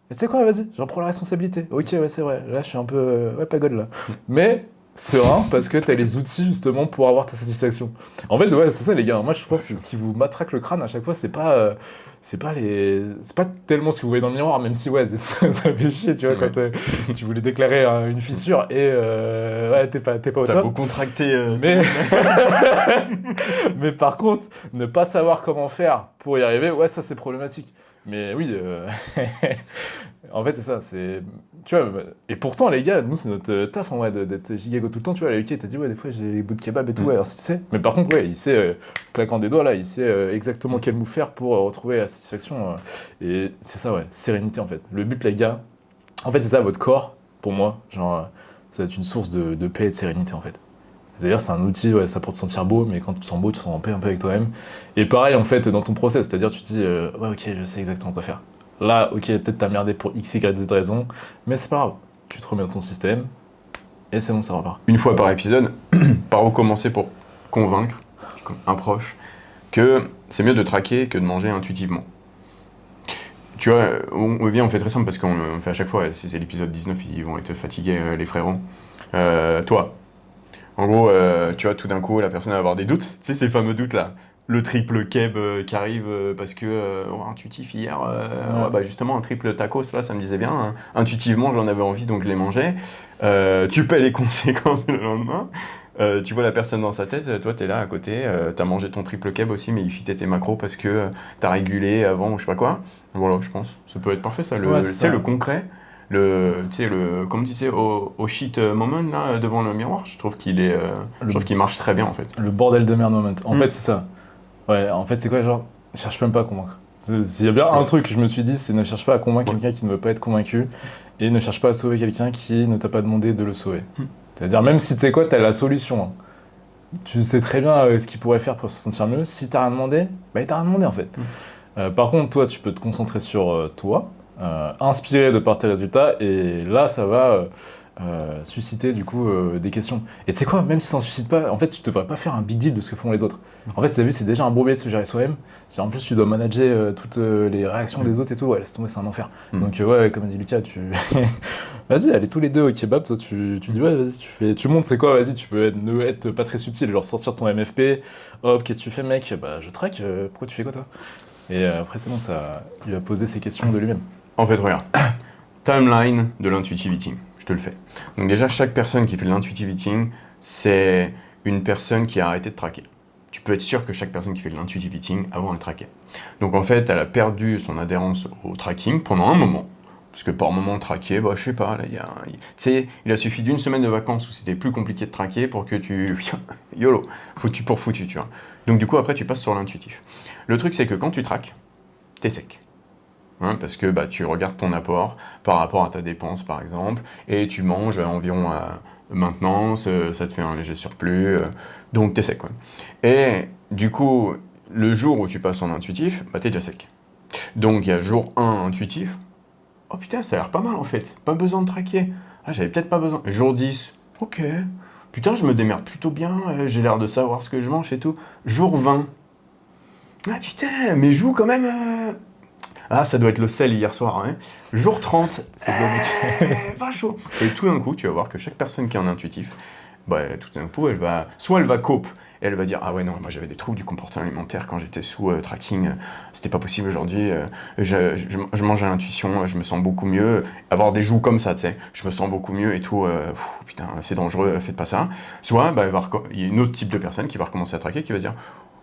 Et tu sais quoi, vas-y, j'en prends la responsabilité. Ok, ouais, c'est vrai, là, je suis un peu, ouais, pagode, là. Mais serein, parce que t'as les outils, justement, pour avoir ta satisfaction. En fait, ouais, c'est ça, les gars. Moi, je pense que ce qui vous matraque le crâne à chaque fois, c'est pas tellement ce que vous voyez dans le miroir, même si, ouais, ça fait chier, tu vois, quand tu voulais déclarer une fissure et, ouais, t'es pas au T'as top. beau contracter... Mais par contre, ne pas savoir comment faire pour y arriver, ouais, ça, c'est problématique. Mais oui, en fait, c'est ça, tu vois, et pourtant, les gars, nous, c'est notre taf, en vrai, d'être gigago tout le temps, tu vois, la UK, t'as dit, ouais, des fois, j'ai les bouts de kebab et tout, ouais, alors, tu sais. Mais par contre, ouais, il sait, claquant des doigts, là, il sait exactement quel move faire pour retrouver la satisfaction. Et c'est ça, ouais, sérénité, en fait. Le but, les gars, en fait, c'est ça, votre corps, pour moi, genre, ça va être une source de paix et de sérénité, en fait. C'est-à-dire, c'est un outil, ouais, ça pour te sentir beau, mais quand tu te sens beau, tu te sens en paix un peu avec toi-même. Et pareil, en fait, dans ton process, c'est-à-dire, tu te dis, ouais, ok, je sais exactement quoi faire. Là, ok, peut-être t'as merdé pour X, Y, Z raison, mais c'est pas grave. Tu te remets dans ton système, et c'est bon, ça repart. Une fois par épisode, par où commencer pour convaincre un proche que c'est mieux de traquer que de manger intuitivement. Tu vois, on fait très simple parce qu'on fait à chaque fois, c'est l'épisode 19, ils vont être fatigués, les frérots. Toi, en gros, tu vois, tout d'un coup, la personne va avoir des doutes. Tu sais, ces fameux doutes là. Le triple keb qui arrive parce que intuitif hier, ouais, bah justement un triple tacos là, ça me disait bien. Hein. Intuitivement, j'en avais envie donc je les mangeais. Tu paies les conséquences le lendemain. Tu vois la personne dans sa tête, toi t'es là à côté, t'as mangé ton triple keb aussi, mais il fitait tes macros parce que t'as régulé avant ou je sais pas quoi. Voilà, je pense. Ça peut être parfait ça. Ouais, Tu sais, le concret. Tu sais, comme tu disais, au shit moment, là, devant le miroir, je trouve je trouve qu'il marche très bien, en fait. Le bordel de merde moment. En Mm. fait, c'est ça. Ouais, en fait, c'est quoi, genre, cherche même pas à convaincre. S'il y a bien un Ouais. truc que je me suis dit, c'est ne cherche pas à convaincre Ouais. quelqu'un qui ne veut pas être convaincu, et ne cherche pas à sauver quelqu'un qui ne t'a pas demandé de le sauver. Mm. C'est-à-dire, même si tu sais quoi, t'as la solution, hein. Tu sais très bien ce qu'il pourrait faire pour se sentir mieux. Si t'as rien demandé, bah il t'a rien demandé en fait. Mm. Par contre, toi, tu peux te concentrer sur toi, inspirer de par tes résultats, et là, ça va susciter du coup des questions. Et tu sais quoi, même si ça en suscite pas, en fait, tu devrais pas faire un big deal de ce que font les autres. En fait, t'as vu, c'est déjà un beau métier de se gérer soi-même. Si en plus tu dois manager toutes les réactions des autres et tout, ouais, laisse tomber, c'est un enfer. Mm. Donc ouais, comme a dit Lucas, tu vas-y, allez tous les deux au kebab, toi tu dis ouais, vas-y, tu montres c'est quoi, vas-y, tu peux ne être pas très subtil, genre sortir ton MFP, hop, qu'est-ce que tu fais mec? Bah je track, pourquoi tu fais quoi toi? Et après c'est bon, ça, il va poser ses questions de lui-même. En fait, regarde. Timeline de l'intuitive eating. Je te le fais. Donc déjà, chaque personne qui fait de l'intuitive eating, c'est une personne qui a arrêté de traquer. Tu peux être sûr que chaque personne qui fait de l'intuitive eating, avant, elle traquait. Donc en fait, elle a perdu son adhérence au tracking pendant un moment. Parce que par moment, traquer, bah je sais pas, là, tu sais, il a suffi d'une semaine de vacances où c'était plus compliqué de traquer pour que tu... YOLO, foutu pour foutu, tu vois. Donc du coup, après, tu passes sur l'intuitif. Le truc, c'est que quand tu traques, t'es sec. Hein, parce que bah, tu regardes ton apport par rapport à ta dépense, par exemple, et tu manges environ à maintenance, ça te fait un léger surplus, donc t'es sec, quoi. Et du coup, le jour où tu passes en intuitif, bah, t'es déjà sec. Donc il y a jour 1 intuitif, oh putain, ça a l'air pas mal en fait, pas besoin de traquer. Ah, j'avais peut-être pas besoin. Jour 10, ok, putain, je me démerde plutôt bien, j'ai l'air de savoir ce que je mange et tout. Jour 20, ah putain, mais joue quand même... Ah, ça doit être le sel hier soir, hein. Jour 30, C'est beau mec. pas chaud. Et tout d'un coup, tu vas voir que chaque personne qui est en intuitif, bah, tout d'un coup, soit elle va cope, et elle va dire, ah ouais, non, moi j'avais des troubles du comportement alimentaire quand j'étais sous tracking, c'était pas possible aujourd'hui, je mange à l'intuition, je me sens beaucoup mieux. Avoir des joues comme ça, tu sais, je me sens beaucoup mieux et tout, putain, c'est dangereux, faites pas ça. Soit, bah, il y a une autre type de personne qui va recommencer à traquer, qui va dire,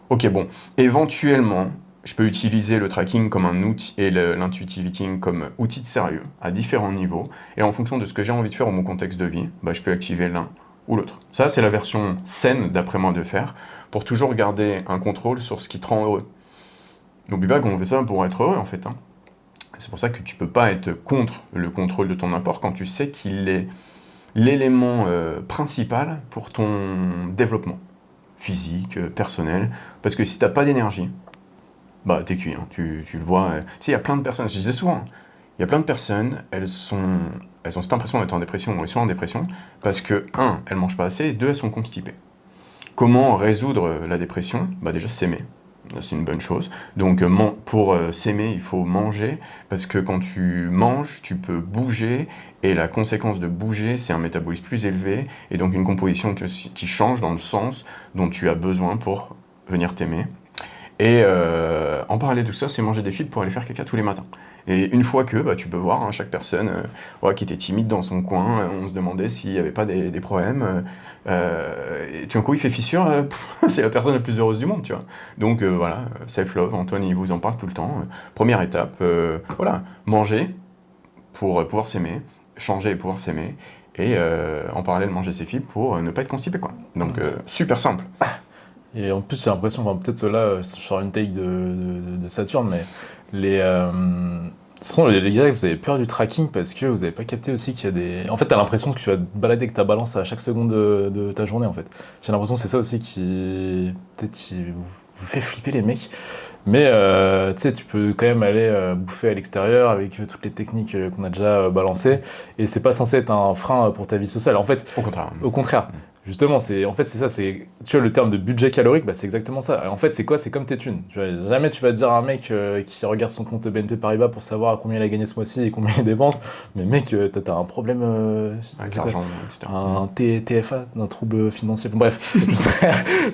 ok, bon, éventuellement, je peux utiliser le tracking comme un outil et l'intuitive eating comme outil de sérieux à différents niveaux. Et en fonction de ce que j'ai envie de faire ou mon contexte de vie, bah, je peux activer l'un ou l'autre. Ça, c'est la version saine, d'après moi, de faire, pour toujours garder un contrôle sur ce qui te rend heureux. N'oublie pas qu'on fait ça pour être heureux, en fait, hein. C'est pour ça que tu peux pas être contre le contrôle de ton apport quand tu sais qu'il est l'élément principal pour ton développement physique, personnel. Parce que si t'as pas d'énergie, bah, t'es cuit, hein. Tu le vois. Tu sais, il y a plein de personnes, je disais souvent, hein, il y a plein de personnes, elles ont cette impression d'être en dépression, ou elles sont en dépression, parce que, un, elles mangent pas assez, et deux, elles sont constipées. Comment résoudre la dépression? Bah, déjà, s'aimer. C'est une bonne chose. Donc, pour s'aimer, il faut manger, parce que quand tu manges, tu peux bouger, et la conséquence de bouger, c'est un métabolisme plus élevé, et donc une composition qui change dans le sens dont tu as besoin pour venir t'aimer. Et en parallèle de tout ça, c'est manger des fibres pour aller faire caca tous les matins. Et une fois que, bah, tu peux voir, hein, chaque personne ouais, qui était timide dans son coin, on se demandait s'il n'y avait pas des problèmes. Et tout d'un coup, il fait fissure, c'est la personne la plus heureuse du monde, tu vois. Donc voilà, self-love, Antoine, il vous en parle tout le temps. Première étape, voilà, manger pour pouvoir s'aimer, changer et pouvoir s'aimer. Et en parallèle, manger ses fibres pour ne pas être constipé, quoi. Donc super simple. Et en plus, j'ai l'impression, enfin, peut-être là, je sors une take de Saturne, mais les, les gars, vous avez peur du tracking parce que vous n'avez pas capté aussi qu'il y a des. En fait, t'as l'impression que tu vas te balader avec ta balance à chaque seconde de ta journée, en fait. J'ai l'impression que c'est ça aussi qui. Peut-être qui vous fait flipper les mecs. Mais tu sais, tu peux quand même aller bouffer à l'extérieur avec toutes les techniques qu'on a déjà balancées. Et c'est pas censé être un frein pour ta vie sociale. En fait, Au contraire. au contraire. Justement, en fait, c'est ça, tu vois, le terme de budget calorique, bah, c'est exactement ça. Et en fait, c'est quoi? C'est comme tes thunes. Tu vois, jamais tu vas dire à un mec qui regarde son compte BNP Paribas pour savoir combien il a gagné ce mois-ci et combien il dépense, mais mec, t'as un problème, Avec c'est quoi? l'argent, etc. Un TFA, un trouble financier. Bon, bref,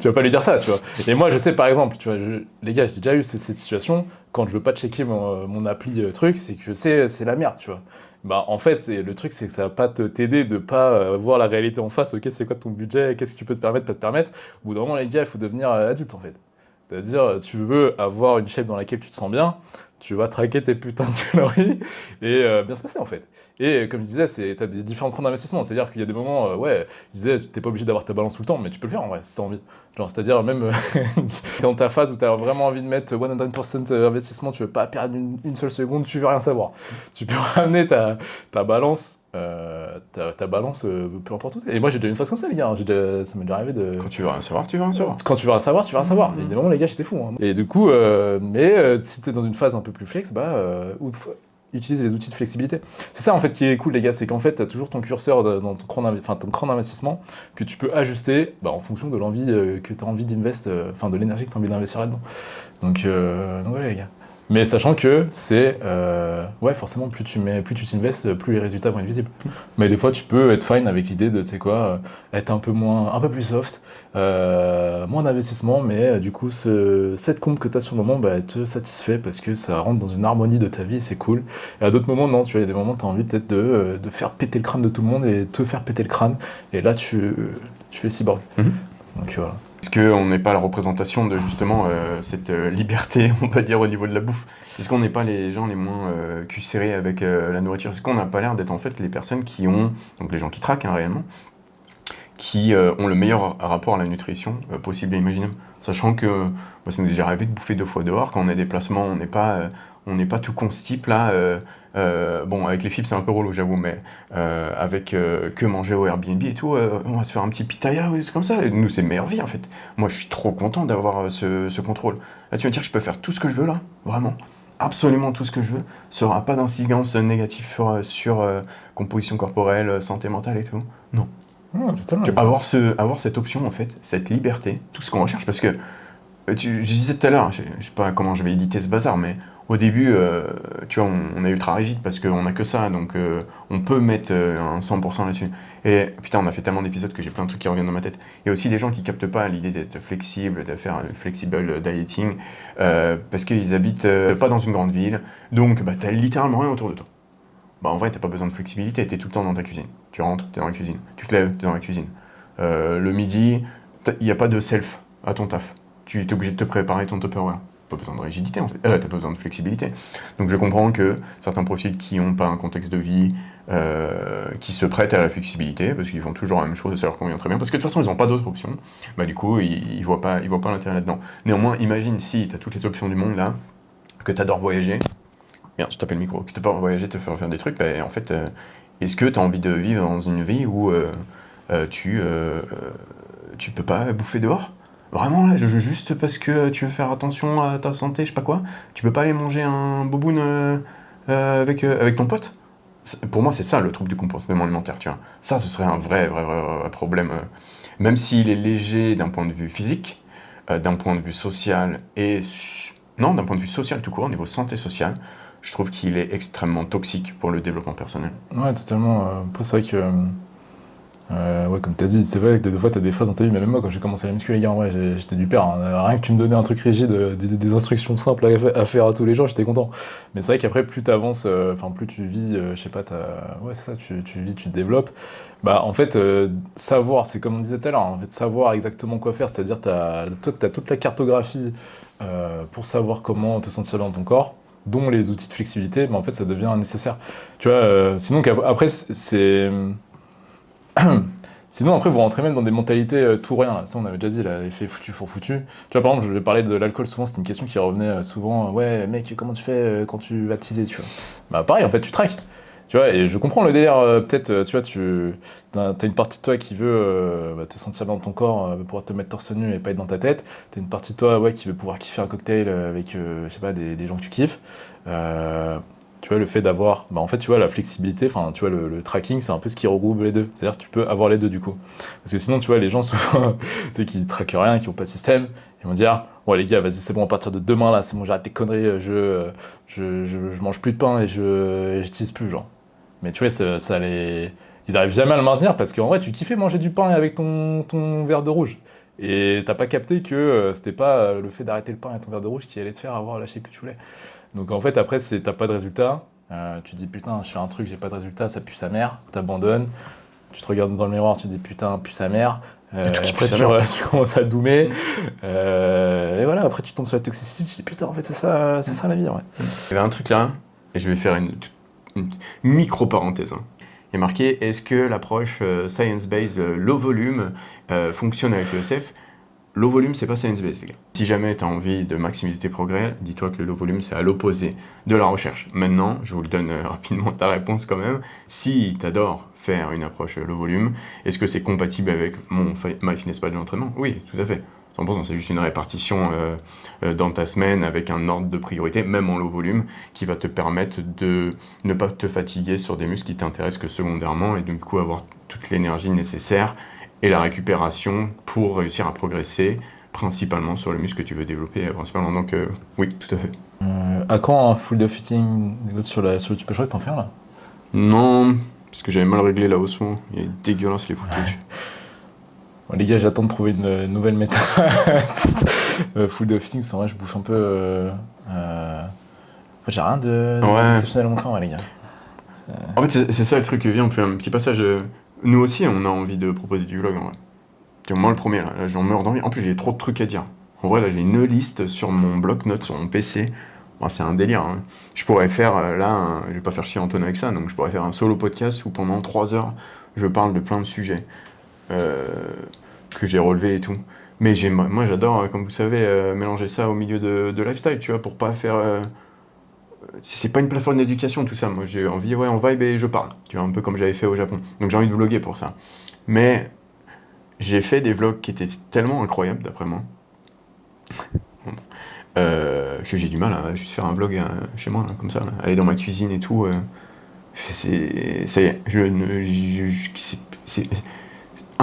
tu vas pas lui dire ça, tu vois. Et moi, je sais, par exemple, tu vois, les gars, j'ai déjà eu cette situation, quand je veux pas checker mon appli truc, c'est que je sais, c'est la merde, tu vois. Bah, en fait, le truc, c'est que ça va pas t'aider de pas voir la réalité en face. Ok, c'est quoi ton budget? Qu'est-ce que tu peux te permettre, pas te permettre? Au bout d'un moment, les gars, il faut devenir adulte, en fait. C'est-à-dire, tu veux avoir une shape dans laquelle tu te sens bien, tu vas traquer tes putains de calories et bien se passer en fait. Et comme je disais, tu as des différents trains d'investissement, c'est-à-dire qu'il y a des moments, ouais, je disais, t'es pas obligé d'avoir ta balance tout le temps, mais tu peux le faire en vrai, si t'as envie. Genre, c'est-à-dire même t'es dans ta phase où t'as vraiment envie de mettre 100% investissement, tu veux pas perdre une seule seconde, tu veux rien savoir. Tu peux ramener ta balance, peu importe où c'est. Et moi j'ai déjà eu une phase comme ça les gars, ça m'est déjà arrivé de... Quand tu veux rien savoir, tu veux rien savoir. Quand tu veux rien savoir, tu veux rien savoir. Il y a des moments les gars j'étais fou. Hein. Et du coup, si t'es dans une phase un peu plus flex, utilise les outils de flexibilité. C'est ça en fait qui est cool les gars, c'est qu'en fait tu as toujours ton curseur dans ton cran d'investissement que tu peux ajuster en fonction de l'envie que tu as envie d'investir, de l'énergie que tu as envie d'investir là-dedans. Donc voilà les gars. Mais sachant que c'est forcément plus tu t'investes, plus les résultats vont être visibles. Mais des fois tu peux être fine avec l'idée de être un peu plus soft, moins d'investissement, mais du coup cette compte que tu as sur le moment te satisfait parce que ça rentre dans une harmonie de ta vie et c'est cool. Et à d'autres moments non, tu vois, il y a des moments où tu as envie peut-être de faire péter le crâne de tout le monde et te faire péter le crâne et là tu fais le cyborg. Donc voilà. Est-ce qu'on n'est pas la représentation de justement cette liberté, on va dire, au niveau de la bouffe? Est-ce qu'on n'est pas les gens les moins cul-serrés avec la nourriture? Est-ce qu'on n'a pas l'air d'être en fait les personnes qui ont, donc les gens qui traquent réellement, qui ont le meilleur rapport à la nutrition possible et imaginable? Sachant que ça nous est déjà arrivé de bouffer 2 fois dehors, quand on a des déplacements, on n'est pas tout constip là. Avec les fibres c'est un peu relou j'avoue, mais avec que manger au Airbnb et tout, on va se faire un petit pitaya ou des trucs comme ça. Et nous c'est meilleure vie en fait. Moi je suis trop content d'avoir ce contrôle. Là tu vas me dire que je peux faire tout ce que je veux là, vraiment. Absolument tout ce que je veux. Ça n'aura pas d'incidence négative sur composition corporelle, santé mentale et tout. Non. Avoir cette option en fait, cette liberté, tout ce qu'on recherche, parce que je disais tout à l'heure, je sais pas comment je vais éditer ce bazar, mais au début, tu vois, on est ultra rigide parce qu'on a que ça, donc on peut mettre un 100% là-dessus. Et putain, on a fait tellement d'épisodes que j'ai plein de trucs qui reviennent dans ma tête. Il y a aussi des gens qui captent pas l'idée d'être flexible, de faire flexible dieting, parce qu'ils habitent pas dans une grande ville, donc t'as littéralement rien autour de toi. En vrai, t'as pas besoin de flexibilité, t'es tout le temps dans ta cuisine. Tu rentres, t'es dans la cuisine. Tu te lèves, t'es dans la cuisine. Le midi, il n'y a pas de self à ton taf. Tu es obligé de te préparer ton Tupperware. Pas besoin de rigidité en fait, t'as pas besoin de flexibilité. Donc je comprends que certains profils qui n'ont pas un contexte de vie qui se prêtent à la flexibilité, parce qu'ils font toujours la même chose et ça leur convient très bien, parce que de toute façon ils n'ont pas d'autres options, du coup ils voient pas l'intérêt là-dedans. Néanmoins, imagine si t'as toutes les options du monde là, que t'adores voyager, merde, je tapais le micro, que t'adores voyager, te faire des trucs, en fait, est-ce que t'as envie de vivre dans une vie où tu peux pas bouffer dehors? Vraiment, là, juste parce que tu veux faire attention à ta santé, je sais pas quoi, tu peux pas aller manger un boboon avec ton pote? Pour moi, c'est ça le trouble du comportement alimentaire, tu vois. Ça, ce serait un vrai problème. Même s'il est léger d'un point de vue physique, d'un point de vue social non, d'un point de vue social tout court, au niveau santé sociale, je trouve qu'il est extrêmement toxique pour le développement personnel. Ouais, totalement. Après, c'est vrai que... comme tu as dit, c'est vrai que des fois tu as des phases dans ta vie, mais même moi quand j'ai commencé à la muscu, les gars, en vrai, j'étais du père. Hein. Rien que tu me donnais un truc rigide, des instructions simples à faire à tous les jours, j'étais content. Mais c'est vrai qu'après, plus tu avances, plus tu vis, je sais pas, ouais, c'est ça, tu vis, tu te développes. En fait, savoir, c'est comme on disait tout à l'heure, en fait, savoir exactement quoi faire, c'est-à-dire toi, tu as toute la cartographie pour savoir comment te sentir dans ton corps, dont les outils de flexibilité, mais en fait, ça devient nécessaire. Tu vois, sinon, après, c'est. Sinon, après, vous rentrez même dans des mentalités tout ou rien. Là. Ça, on avait déjà dit, là, effet foutu, four foutu. Tu vois, par exemple, je vais parler de l'alcool souvent, c'était une question qui revenait souvent. Ouais, mec, comment tu fais quand tu vas teaser, tu vois? Pareil, en fait, tu traques. Tu vois, et je comprends le délire, peut-être, tu vois, t'as une partie de toi qui veut te sentir dans ton corps, pouvoir te mettre torse nu et pas être dans ta tête. T'as une partie de toi, ouais, qui veut pouvoir kiffer un cocktail avec, je sais pas, des gens que tu kiffes. Tu vois, le fait d'avoir, en fait, tu vois, la flexibilité, enfin, tu vois, le tracking, c'est un peu ce qui regroupe les deux. C'est-à-dire que tu peux avoir les deux, du coup. Parce que sinon, tu vois, les gens, souvent, tu sais, qui traquent rien, qui n'ont pas de système, ils vont dire, ouais, les gars, vas-y, c'est bon, à partir de demain, là, c'est bon, j'arrête les conneries, je mange plus de pain et je tease plus, genre. Mais tu vois, ils arrivent jamais à le maintenir parce qu'en vrai, tu kiffais manger du pain avec ton verre de rouge. Et t'as pas capté que c'était pas le fait d'arrêter le pain et ton verre de rouge qui allait te faire avoir la shape que tu voulais. Donc en fait, après, t'as pas de résultat. Tu te dis putain, je fais un truc, j'ai pas de résultat, ça pue sa mère, t'abandonnes. Tu te regardes dans le miroir, tu te dis putain, pue sa mère. tout qui Après, pue sa mère. tu commences à doomer. Et voilà, après, tu tombes sur la toxicité. Tu te dis, putain, en fait, c'est ça la vie, ouais. Il y avait un truc là, et je vais faire une micro-parenthèse. Hein. Il y a marqué, est-ce que l'approche science-based low volume fonctionne avec le SF? Low volume, c'est pas science-based, les gars. Si jamais tu as envie de maximiser tes progrès, dis-toi que le low volume, c'est à l'opposé de la recherche. Maintenant, je vous le donne rapidement ta réponse quand même. Si tu adores faire une approche low volume, est-ce que c'est compatible avec mon MyFitnessPal de l'entraînement? Oui, tout à fait. 100%, c'est juste une répartition dans ta semaine avec un ordre de priorité, même en low volume, qui va te permettre de ne pas te fatiguer sur des muscles qui t'intéressent que secondairement et du coup avoir toute l'énergie nécessaire et la récupération pour réussir à progresser, principalement sur le muscle que tu veux développer, principalement. Donc oui, tout à fait. À quand un full day fitting sur le YouTube? Je crois que t'en fais un là. Non, parce que j'avais mal réglé la haussement. Il est dégueulasse les footage. Bon, les gars, j'attends de trouver une nouvelle méthode. Full day fitting, parce qu'en vrai, je bouffe un peu. J'ai rien d'exceptionnel à montrer, ouais, les gars. En fait, c'est ça le truc. Viens, on fait un petit passage. Nous aussi, on a envie de proposer du vlog en vrai. Moi, le premier, là j'en meurs d'envie. En plus, j'ai trop de trucs à dire. En vrai, là, j'ai une liste sur mon bloc-notes, sur mon PC. Bon, c'est un délire. Hein. Je pourrais faire, je vais pas faire chier Antoine avec ça, donc je pourrais faire un solo podcast où pendant 3 heures, je parle de plein de sujets que j'ai relevés et tout. Mais moi, j'adore, comme vous savez, mélanger ça au milieu de lifestyle, tu vois, pour pas faire... c'est pas une plateforme d'éducation, tout ça. Moi, j'ai envie, on vibe et je parle. Tu vois, un peu comme j'avais fait au Japon. Donc, j'ai envie de vlogger pour ça. Mais j'ai fait des vlogs qui étaient tellement incroyables, d'après moi, que j'ai du mal à juste faire un vlog chez moi, là, comme ça. Là. Aller dans ma cuisine et tout. Ça y est.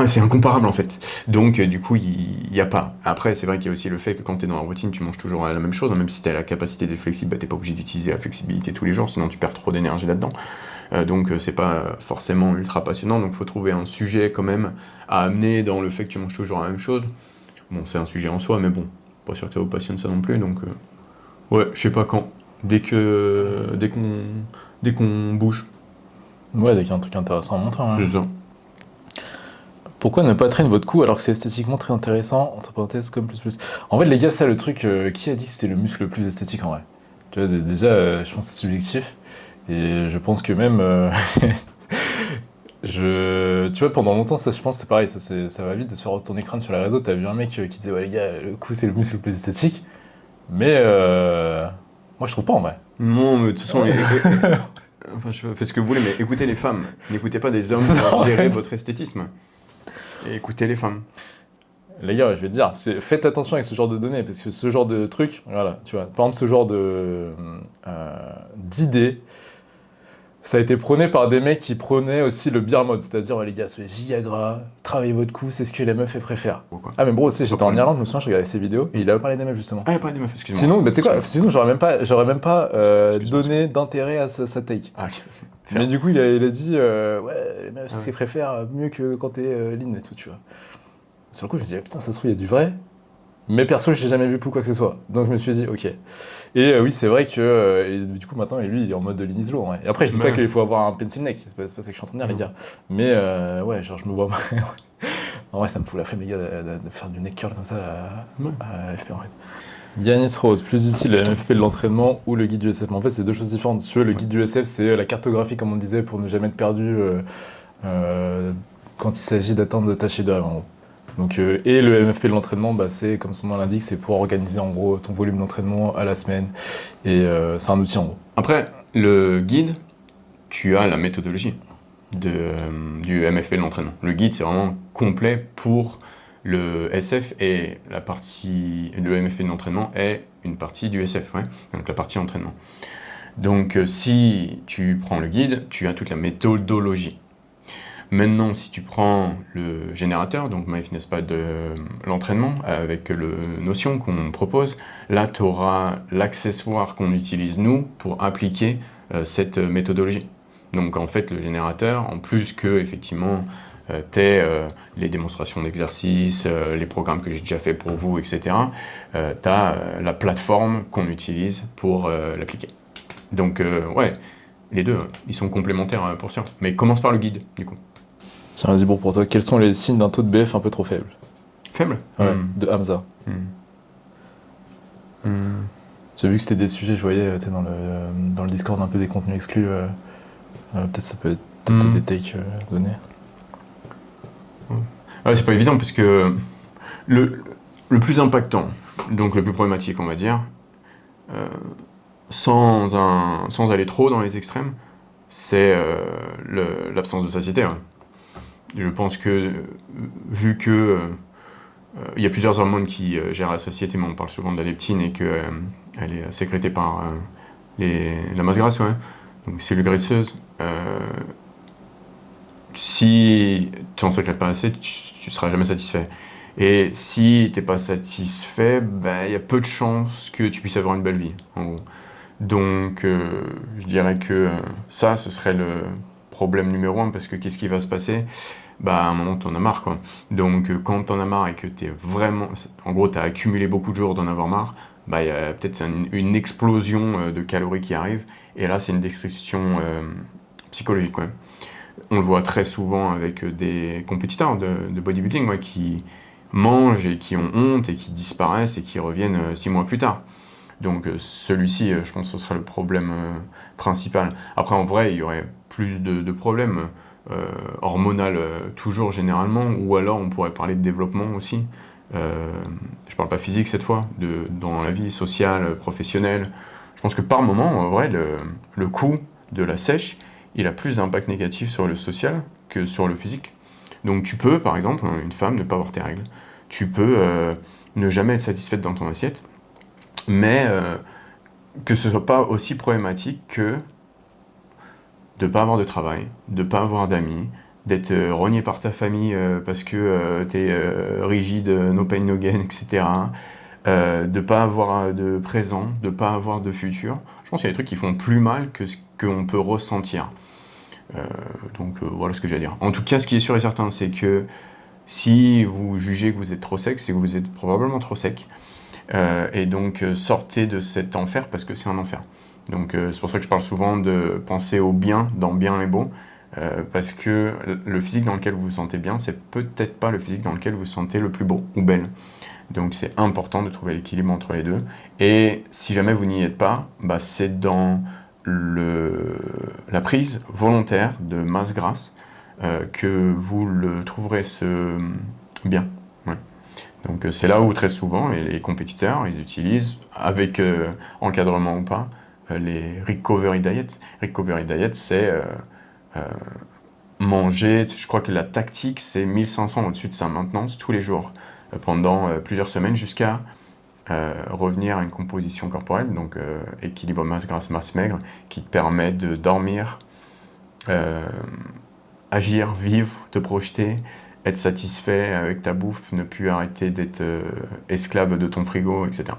C'est incomparable en fait. Donc du coup, il n'y a pas. Après, c'est vrai qu'il y a aussi le fait que quand tu es dans la routine, tu manges toujours la même chose. Hein, même si tu as la capacité d'être flexible, bah, tu n'es pas obligé d'utiliser la flexibilité tous les jours, sinon tu perds trop d'énergie là-dedans. Donc c'est pas forcément ultra passionnant. Donc il faut trouver un sujet quand même à amener dans le fait que tu manges toujours la même chose. Bon, c'est un sujet en soi, mais bon, pas sûr que ça vous passionne ça non plus. Donc ouais, je sais pas quand. Dès qu'on bouge. Ouais, dès qu'il y a un truc intéressant à montrer. Hein. C'est ça. Pourquoi ne pas traîner votre cou alors que c'est esthétiquement très intéressant, entre parenthèses, comme plus. En fait, les gars, ça, le truc, qui a dit que c'était le muscle le plus esthétique en vrai? Tu vois, déjà, je pense que c'est subjectif. Et je pense que même. Tu vois, pendant longtemps, ça, je pense que c'est pareil, ça va vite de se faire retourner crâne sur les réseaux. T'as vu un mec qui disait, ouais, les gars, le cou, c'est le muscle le plus esthétique. Mais moi, je trouve pas en vrai. Non, mais de toute façon, enfin, faites ce que vous voulez, mais écoutez les femmes. N'écoutez pas des hommes pour gérer votre esthétisme. Et écoutez les femmes. Les gars, je vais te dire, faites attention avec ce genre de données, parce que ce genre de truc, voilà, tu vois, par exemple, ce genre d'idées, ça a été prôné par des mecs qui prônaient aussi le beer mode, c'est-à-dire, ouais, les gars, soyez giga gras, travaillez votre cou, c'est ce que les meufs préfèrent. Pourquoi? Ah, mais bro, tu sais, j'étais en Irlande, je me souviens, je regardais ces vidéos, et il avait parlé des meufs, justement. Ah, il n'y a pas des meufs, excuse-moi. Sinon, bah, tu sais quoi, sinon, j'aurais même pas donné d'intérêt à sa take. Ah, ok. Mais du coup, il a dit, ouais, les meufs, c'est ce qu'elles préfèrent, mieux que quand t'es lean et tout, tu vois. Sur le coup, je me disais, putain, ça se trouve, il y a du vrai. Mais perso, je n'ai jamais vu pour quoi que ce soit. Donc je me suis dit, ok. Et oui, c'est vrai que et du coup, maintenant, lui, il est en mode lean is low. Ouais. Et après, je dis pas qu'il faut avoir un pencil neck. C'est pas ça que je suis en train de dire, les gars. Mais ouais, genre, je me vois. En vrai, ça me fout la flemme, les gars, de faire du neck curl comme ça à FP en fait. Yanis Rose, plus utile le MFP de l'entraînement ou le guide du SF? Mais en fait, c'est deux choses différentes. Si tu veux, le guide du SF, c'est la cartographie, comme on disait, pour ne jamais être perdu quand il s'agit d'atteindre ta shape de rêve, en gros. Donc, et le MFP de l'entraînement, bah, c'est, comme son nom l'indique, c'est pour organiser en gros ton volume d'entraînement à la semaine. Et c'est un outil en gros. Après, le guide, tu as la méthodologie du MFP de l'entraînement. Le guide, c'est vraiment complet pour le SF et le MFP de l'entraînement est une partie du SF, ouais, donc la partie entraînement. Donc si tu prends le guide, tu as toute la méthodologie. Maintenant, si tu prends le générateur, donc MyFitnessPal de l'entraînement, avec le Notion qu'on propose, là, tu auras l'accessoire qu'on utilise, nous, pour appliquer cette méthodologie. Donc, en fait, le générateur, en plus que, effectivement, les démonstrations d'exercices, les programmes que j'ai déjà fait pour vous, etc., tu as la plateforme qu'on utilise pour l'appliquer. Donc, ouais, les deux, ils sont complémentaires pour sûr. Mais commence par le guide, du coup. Tiens, vas-y, bon, pour toi, quels sont les signes d'un taux de BF un peu trop faible? Faible. Ouais, de Hamza. J'ai vu que c'était des sujets, je voyais, tu sais, dans le Discord, un peu des contenus exclus. Peut-être ça peut être des takes donnés. Ouais, c'est pas évident parce que le plus impactant, donc le plus problématique, on va dire, sans aller trop dans les extrêmes, c'est l'absence de satiété. Hein. Je pense que, vu que il y a plusieurs hormones qui gèrent la satiété, mais on parle souvent de la leptine et qu'elle est sécrétée par la masse grasse, ouais. Donc cellules graisseuses. Si tu n'en sécrètes pas assez, tu seras jamais satisfait. Et si t'es pas satisfait, il y a peu de chances que tu puisses avoir une belle vie, en gros. Donc, je dirais que ça, ce serait le problème numéro 1, parce que qu'est-ce qui va se passer? À un moment, t'en as marre, quoi. Donc, quand t'en as marre et que t'es vraiment... En gros, t'as accumulé beaucoup de jours d'en avoir marre, il y a peut-être une explosion de calories qui arrive, et là, c'est une destruction psychologique, quoi. On le voit très souvent avec des compétiteurs de bodybuilding, qui mangent et qui ont honte et qui disparaissent et qui reviennent 6 mois plus tard. Donc celui-ci, je pense que ce serait le problème principal. Après, en vrai, il y aurait plus de problèmes hormonaux toujours généralement, ou alors on pourrait parler de développement aussi. Je parle pas physique cette fois, dans la vie sociale, professionnelle. Je pense que par moment, en vrai, le coût de la sèche, il a plus d'impact négatif sur le social que sur le physique. Donc tu peux, par exemple, une femme, ne pas avoir tes règles. Tu peux ne jamais être satisfaite dans ton assiette, mais que ce soit pas aussi problématique que de pas avoir de travail, de pas avoir d'amis, d'être rogné par ta famille parce que t'es rigide, no pain, no gain, etc. De pas avoir de présent, de pas avoir de futur. Je pense qu'il y a des trucs qui font plus mal que ce qu'on peut ressentir. Donc voilà ce que j'ai à dire. En tout cas, ce qui est sûr et certain, c'est que si vous jugez que vous êtes trop sec, c'est que vous êtes probablement trop sec. Et donc sortez de cet enfer, parce que c'est un enfer. Donc c'est pour ça que je parle souvent de penser au bien dans bien et beau, parce que le physique dans lequel vous vous sentez bien, c'est peut-être pas le physique dans lequel vous vous sentez le plus beau ou belle. Donc c'est important de trouver l'équilibre entre les deux. Et si jamais vous n'y êtes pas, c'est dans la prise volontaire de masse grasse que vous le trouverez ce bien. Ouais. Donc c'est là où très souvent les compétiteurs, ils utilisent, avec encadrement ou pas, les recovery diet. Recovery diet, c'est manger, je crois que la tactique, c'est 1500 au-dessus de sa maintenance tous les jours, pendant plusieurs semaines, jusqu'à revenir à une composition corporelle, donc équilibre masse grasse, masse maigre, qui te permet de dormir, agir, vivre, te projeter, être satisfait avec ta bouffe, ne plus arrêter d'être esclave de ton frigo, etc.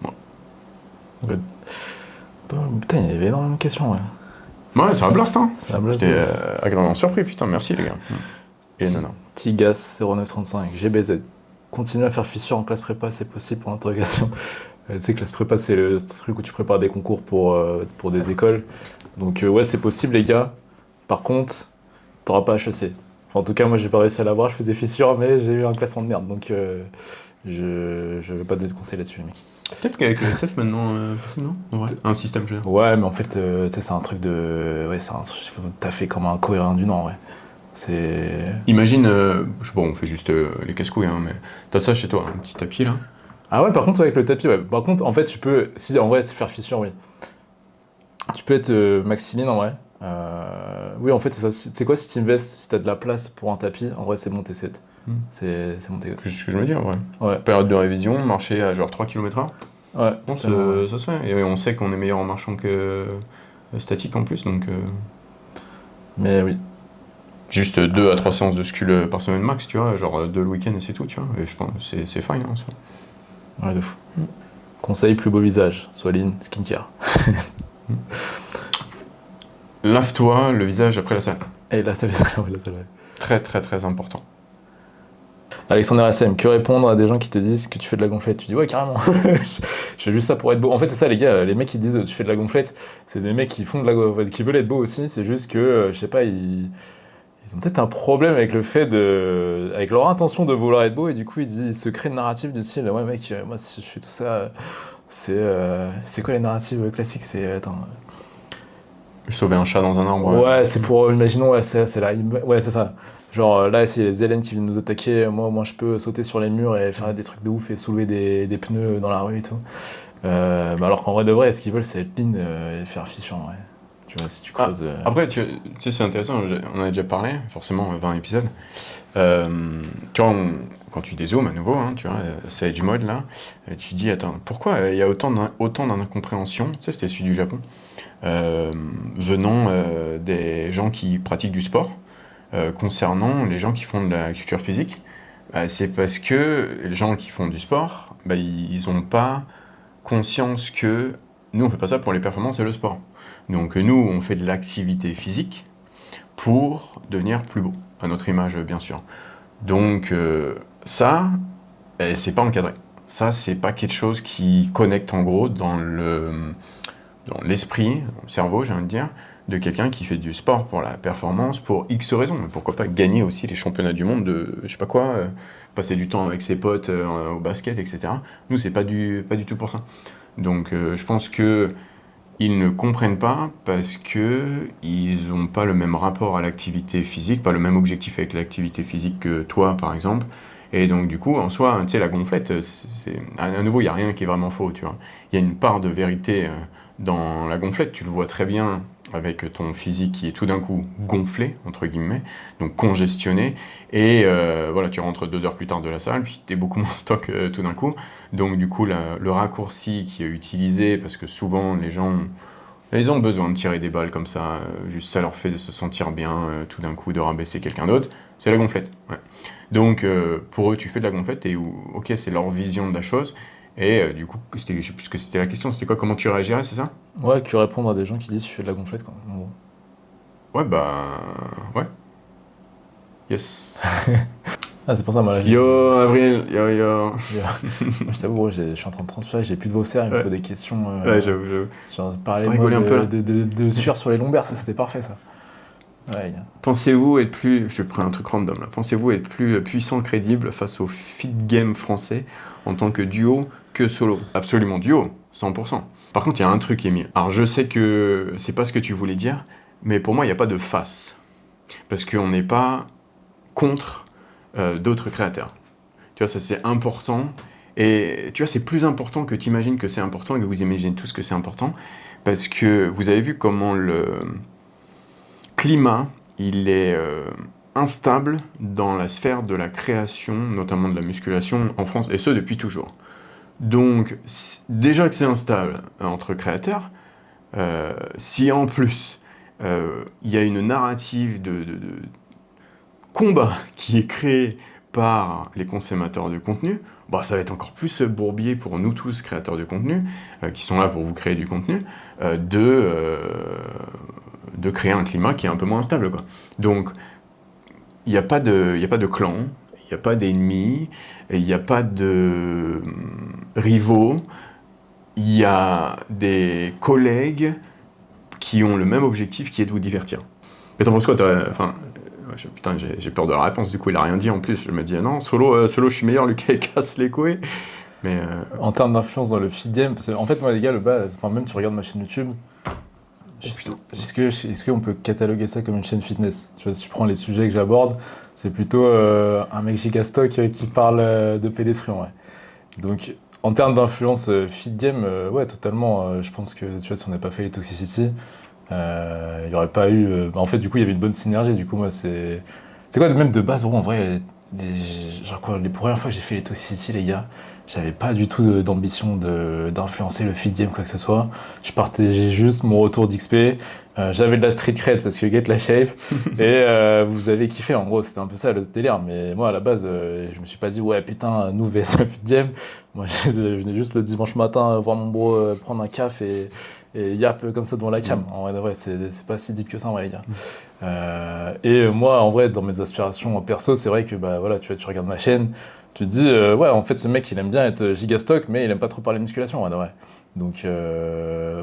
Bon. Putain, il y avait énormément de questions, ouais. Ouais, ça va blast, hein. Ça va blast. J'étais agréablement surpris, putain, merci les gars. Et non. Tigas 0935, GBZ. Continuer à faire fissure en classe prépa, c'est possible pour l'interrogation. Tu sais, classe prépa, c'est le truc où tu prépares des concours pour des écoles. Donc ouais, c'est possible les gars. Par contre, t'auras pas HEC. Enfin, en tout cas, moi j'ai pas réussi à l'avoir, je faisais fissure, mais j'ai eu un classement de merde. Donc je vais pas donner de conseils là-dessus les mecs. Peut-être qu'avec le SF maintenant, non ouais. Un système général. Ouais, mais en fait, tu sais, c'est un truc de... Ouais, c'est un truc... Faut taffer comme un cohérent du Nord, ouais. C'est... Imagine, je sais pas, on fait juste les casse-couilles, hein, mais t'as ça chez toi, un petit tapis là. Ah ouais, par contre, avec le tapis, ouais. Par contre, en fait, tu peux... Si, en vrai, faire fissure, oui. Tu peux être maxiline, en vrai. Oui, en fait, c'est ça. C'est quoi, si tu investes, si t'as de la place pour un tapis, en vrai, c'est bon, t'es 7. C'est bon, t'es... C'est ce que je me dis, en vrai. Ouais. Période de révision, marcher à genre 3 km/h. Ouais, ça se fait. Et on sait qu'on est meilleur en marchant que statique en plus, donc... Mais oui. Juste 2 à 3 séances de scul par semaine max, tu vois, genre 2 le week-end et c'est tout, tu vois. Et je pense que c'est fine, hein, ça. Ouais, de fou. Conseil, plus beau visage, soit lean, skincare. Lave-toi le visage après la salle. Et la salle, ouais. Très très très important. Alexandre SM, que répondre à des gens qui te disent que tu fais de la gonflette? Tu dis ouais, carrément. Je fais juste ça pour être beau. En fait, c'est ça les gars, les mecs qui disent tu fais de la gonflette, c'est des mecs qui font qui veulent être beaux aussi, c'est juste que je sais pas, ils ils ont peut-être un problème avec le fait avec leur intention de vouloir être beau, et du coup, ils se créent une narrative du style, ouais, mec, moi, si je fais tout ça, c'est quoi les narratives classiques? Attends. Sauver un chat dans un arbre. Ouais, c'est pour, imaginons, ouais, c'est là, ouais, c'est ça. Genre, là, si les aliens qui viennent nous attaquer, moi, je peux sauter sur les murs et faire des trucs de ouf et soulever des pneus dans la rue et tout. Mais alors qu'en vrai de vrai, ce qu'ils veulent, c'est être lean et faire fission, ouais. Tu vois, si tu creuses. Après, tu sais, c'est intéressant, on en a déjà parlé, forcément, 20 épisodes. Tu vois, quand tu dézoomes à nouveau, hein, tu vois, Sage Mode là, tu te dis, attends, pourquoi il y a autant d'incompréhension, tu sais, c'était celui du Japon, venant des gens qui pratiquent du sport, concernant les gens qui font de la culture physique. C'est parce que les gens qui font du sport, ils n'ont pas conscience que nous, on fait pas ça pour les performances et le sport. Donc nous, on fait de l'activité physique pour devenir plus beau, à notre image, bien sûr. Donc ça, c'est pas encadré. Ça, c'est pas quelque chose qui connecte en gros dans l'esprit, dans le cerveau, j'ai envie de dire, de quelqu'un qui fait du sport pour la performance, pour X raisons. Mais pourquoi pas gagner aussi les championnats du monde de, je sais pas quoi, passer du temps avec ses potes au basket, etc. Nous, c'est pas du tout pour ça. Donc je pense que ils ne comprennent pas parce que ils n'ont pas le même rapport à l'activité physique, pas le même objectif avec l'activité physique que toi, par exemple. Et donc, du coup, en soi, tu sais, la gonflette, à nouveau, il n'y a rien qui est vraiment faux, tu vois. Il y a une part de vérité dans la gonflette, tu le vois très bien avec ton physique qui est tout d'un coup gonflé, entre guillemets, donc congestionné, et voilà, tu rentres 2 heures plus tard de la salle, puis tu es beaucoup moins stock tout d'un coup. Donc du coup, le raccourci qui est utilisé, parce que souvent les gens, ils ont besoin de tirer des balles comme ça, juste ça leur fait de se sentir bien, tout d'un coup, de rabaisser quelqu'un d'autre, c'est la gonflette. Ouais. Donc pour eux, tu fais de la gonflette, et ok, c'est leur vision de la chose, et du coup, je sais plus ce que c'était la question, c'était quoi, comment tu réagirais, c'est ça? Ouais, que répondre à des gens qui disent tu fais de la gonflette, quoi. En gros. Ouais, ouais. Yes. Ah, c'est pour ça, moi, là, Yo, Avril, yo. je t'avoue, gros, je suis en train de transpirer, j'ai plus de vaussaire, il me faut des questions. Ouais, j'avoue. Parler Pour rigoler un peu, là. de sueur sur les lombaires, ça c'était parfait, ça. Ouais, Pensez-vous être plus, je prends un truc random là, pensez-vous être plus puissant, crédible face au fit game français en tant que duo que solo? Absolument duo, 100%. Par contre, il y a un truc, Émile. Alors, je sais que c'est pas ce que tu voulais dire, mais pour moi, il n'y a pas de face. Parce qu'on n'est pas contre d'autres créateurs. Tu vois, ça c'est important. Et tu vois, c'est plus important que tu imagines que c'est important et que vous imaginez tous que c'est important. Parce que vous avez vu comment le climat, il est instable dans la sphère de la création, notamment de la musculation en France, et ce depuis toujours. Donc, déjà que c'est instable entre créateurs, si en plus il y a une narrative de combat qui est créée par les consommateurs de contenu, bah, ça va être encore plus bourbier pour nous tous, créateurs de contenu, qui sont là pour vous créer du contenu, de créer un climat qui est un peu moins instable, quoi. Donc, il n'y a pas de clan, il n'y a pas d'ennemis, il n'y a pas de rivaux, il y a des collègues qui ont le même objectif qui est de vous divertir. Mais t'en penses quoi, enfin, putain, j'ai peur de la réponse, du coup il a rien dit en plus, je me dis non, solo je suis meilleur, Lucas il casse les couilles. Mais en termes d'influence dans le feed game, parce que, en fait moi les gars, même tu regardes ma chaîne YouTube, est-ce qu'on peut cataloguer ça comme une chaîne fitness? Tu vois, si tu prends les sujets que j'aborde, c'est plutôt un mec gigastock qui parle de pédestrian, ouais. Donc en termes d'influence feed game, ouais totalement, je pense que tu vois, si on n'avait pas fait les Toxicity, il n'y aurait pas eu... en fait, du coup, il y avait une bonne synergie. Du coup, moi, c'est quoi, même de base, en vrai, les premières fois que j'ai fait les Toxicity, les gars, j'avais pas du tout d'ambition d'influencer le feed game, quoi que ce soit. Je partageais juste mon retour d'XP. J'avais de la street cred parce que get la shape. Et vous avez kiffé, en gros, c'était un peu ça le délire. Mais moi, à la base, je me suis pas dit, ouais, putain, nous, vs le feed game. Moi, je venais juste le dimanche matin voir mon bro prendre un café et yap comme ça devant la cam. En vrai, c'est pas si deep que ça, en vrai, les gars. Et moi, en vrai, dans mes aspirations perso, c'est vrai que bah, voilà, tu regardes ma chaîne, tu te dis, ouais, en fait, ce mec, il aime bien être gigastock, mais il aime pas trop parler de musculation, ouais, ouais. Donc,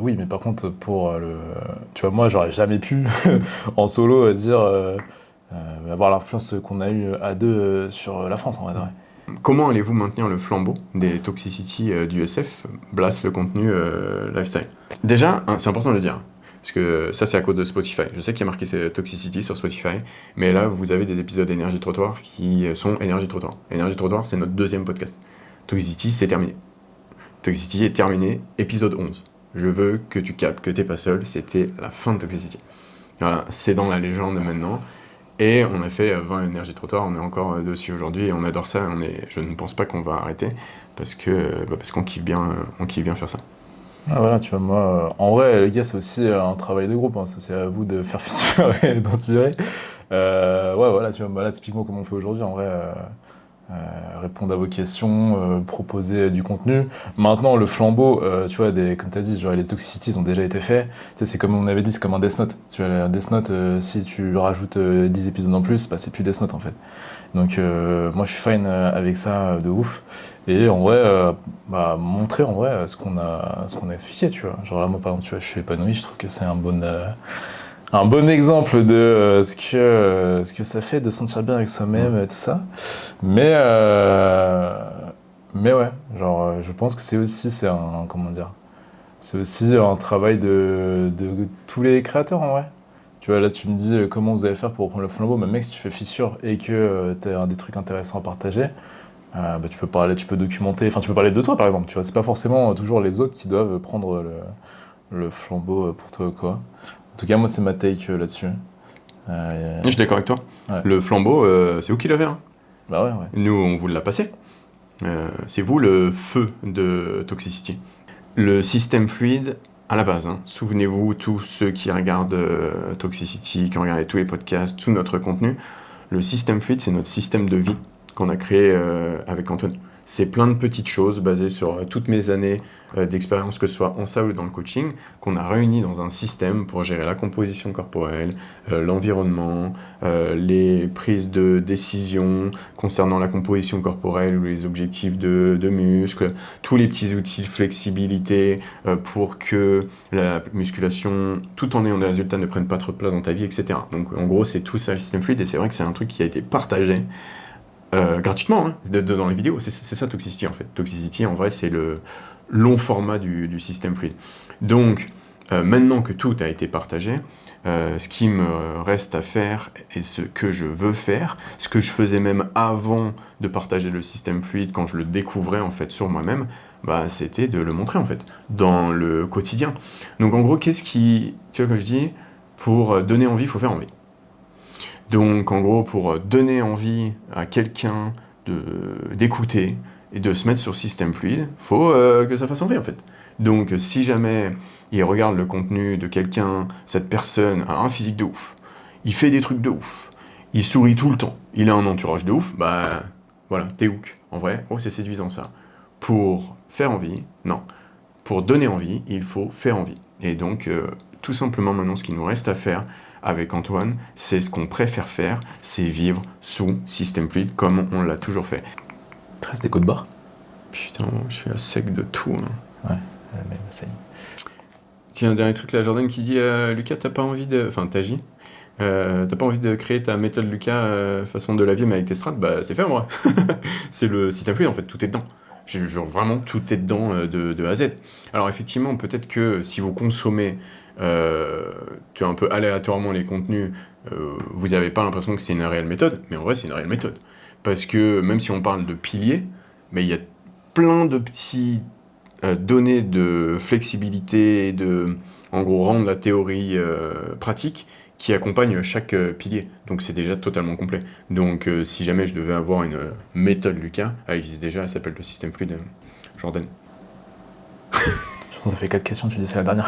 oui, mais par contre, tu vois, moi, j'aurais jamais pu, en solo, dire, avoir l'influence qu'on a eue à deux sur la France en vrai. De vrai. Comment allez-vous maintenir le flambeau des Toxicity du SF, Blast le contenu lifestyle? Déjà, hein, c'est important de le dire, parce que ça c'est à cause de Spotify. Je sais qu'il y a marqué Toxicity sur Spotify, mais là vous avez des épisodes Énergie Trottoir qui sont Énergie Trottoir. Énergie Trottoir c'est notre deuxième podcast. Toxicity c'est terminé. Toxicity est terminé, épisode 11. Je veux que tu captes que t'es pas seul, c'était la fin de Toxicity. Voilà, c'est dans la légende maintenant. Et on a fait 20 énergies trottoirs, on est encore dessus aujourd'hui et on adore ça. Je ne pense pas qu'on va arrêter parce qu'on kiffe bien faire ça. Ah, voilà, tu vois, moi, en vrai, les gars, c'est aussi un travail de groupe, hein, c'est aussi à vous de faire fissure et d'inspirer. Ouais, voilà, tu vois, bah, là, typiquement, comme on fait aujourd'hui, en vrai, répondre à vos questions, proposer du contenu. Maintenant, le flambeau, tu vois, comme tu as dit, genre, les toxicities ont déjà été faits. Tu sais, c'est comme on avait dit, c'est comme un Death Note. Tu vois, un Death Note, si tu rajoutes 10 épisodes en plus, bah, c'est plus Death Note en fait. Donc, moi, je suis fine avec ça de ouf. Et en vrai, bah, montrer en vrai ce qu'on a expliqué, tu vois. Genre là, moi, par exemple, tu vois, je suis épanoui, je trouve que c'est un bon exemple de ce que ça fait de se sentir bien avec soi-même et tout ça. Mais, mais ouais, genre, je pense que comment dire, c'est aussi un travail de tous les créateurs en vrai. Tu vois, là, tu me dis comment vous allez faire pour reprendre le flambeau. Mais mec, si tu fais fissure et que tu as des trucs intéressants à partager, bah, tu peux parler, tu peux documenter, enfin, tu peux parler de toi par exemple. Tu vois, c'est pas forcément toujours les autres qui doivent prendre le flambeau pour toi ou quoi. En tout cas, moi, c'est ma take là-dessus. Je suis d'accord avec toi. Ouais. Le flambeau, c'est vous qui l'avez, hein. Bah ouais, ouais. Nous, on vous l'a passé. C'est vous le feu de Toxicity. Le système fluide, à la base, hein. Souvenez-vous, tous ceux qui regardent Toxicity, qui ont regardé tous les podcasts, tout notre contenu, le système fluide, c'est notre système de vie qu'on a créé avec Antoine. C'est plein de petites choses basées sur toutes mes années d'expérience, que ce soit en salle ou dans le coaching, qu'on a réunies dans un système pour gérer la composition corporelle, l'environnement, les prises de décision concernant la composition corporelle ou les objectifs de muscles, tous les petits outils de flexibilité pour que la musculation, tout en ayant des résultats, ne prenne pas trop de place dans ta vie, etc. Donc en gros, c'est tout ça le système fluide et c'est vrai que c'est un truc qui a été partagé gratuitement, hein, dans les vidéos. C'est ça Toxicity en fait. Toxicity en vrai c'est le long format du système fluide. Donc maintenant que tout a été partagé, ce qui me reste à faire et ce que je veux faire, ce que je faisais même avant de partager le système fluide, quand je le découvrais en fait sur moi-même, bah, c'était de le montrer en fait, dans le quotidien. Donc en gros, tu vois comme je dis, pour donner envie, il faut faire envie. Donc en gros, pour donner envie à quelqu'un d'écouter et de se mettre sur système fluide, faut que ça fasse envie en fait. Donc si jamais il regarde le contenu de quelqu'un, cette personne a un physique de ouf, il fait des trucs de ouf, il sourit tout le temps, il a un entourage de ouf, bah voilà, t'es hook. En vrai, oh c'est séduisant ça. Pour faire envie, non. Pour donner envie, il faut faire envie. Et donc, tout simplement maintenant, ce qu'il nous reste à faire avec Antoine, c'est ce qu'on préfère faire, c'est vivre sous système fluide comme on l'a toujours fait. Il te reste des côtes barres. Putain, je suis à sec de tout. Hein. Ouais, mais ça y est. Tiens, un dernier truc là, Jordan qui dit Lucas, t'as pas envie de. Enfin, Taji, t'as pas envie de créer ta méthode Lucas façon de la vie, mais avec tes strats? Bah, c'est fait, moi. C'est le système fluide en fait, tout est dedans. Genre vraiment tout est dedans de A à Z. Alors effectivement, peut-être que si vous consommez tu vois, un peu aléatoirement les contenus, vous n'avez pas l'impression que c'est une réelle méthode, mais en vrai c'est une réelle méthode. Parce que même si on parle de piliers, mais il y a plein de petits données de flexibilité et de, en gros, rendre la théorie pratique qui accompagne chaque pilier. Donc c'est déjà totalement complet. Donc si jamais je devais avoir une méthode Lucas, elle existe déjà, elle s'appelle le système fluide Jordan. Je pense que ça fait 4 questions, tu dis c'est la dernière.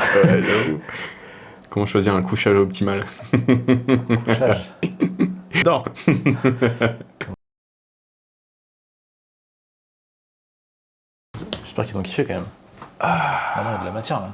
Comment choisir un couchage optimal? Couchage. Non. J'espère qu'ils ont kiffé quand même. Ah non, il y a de la matière là.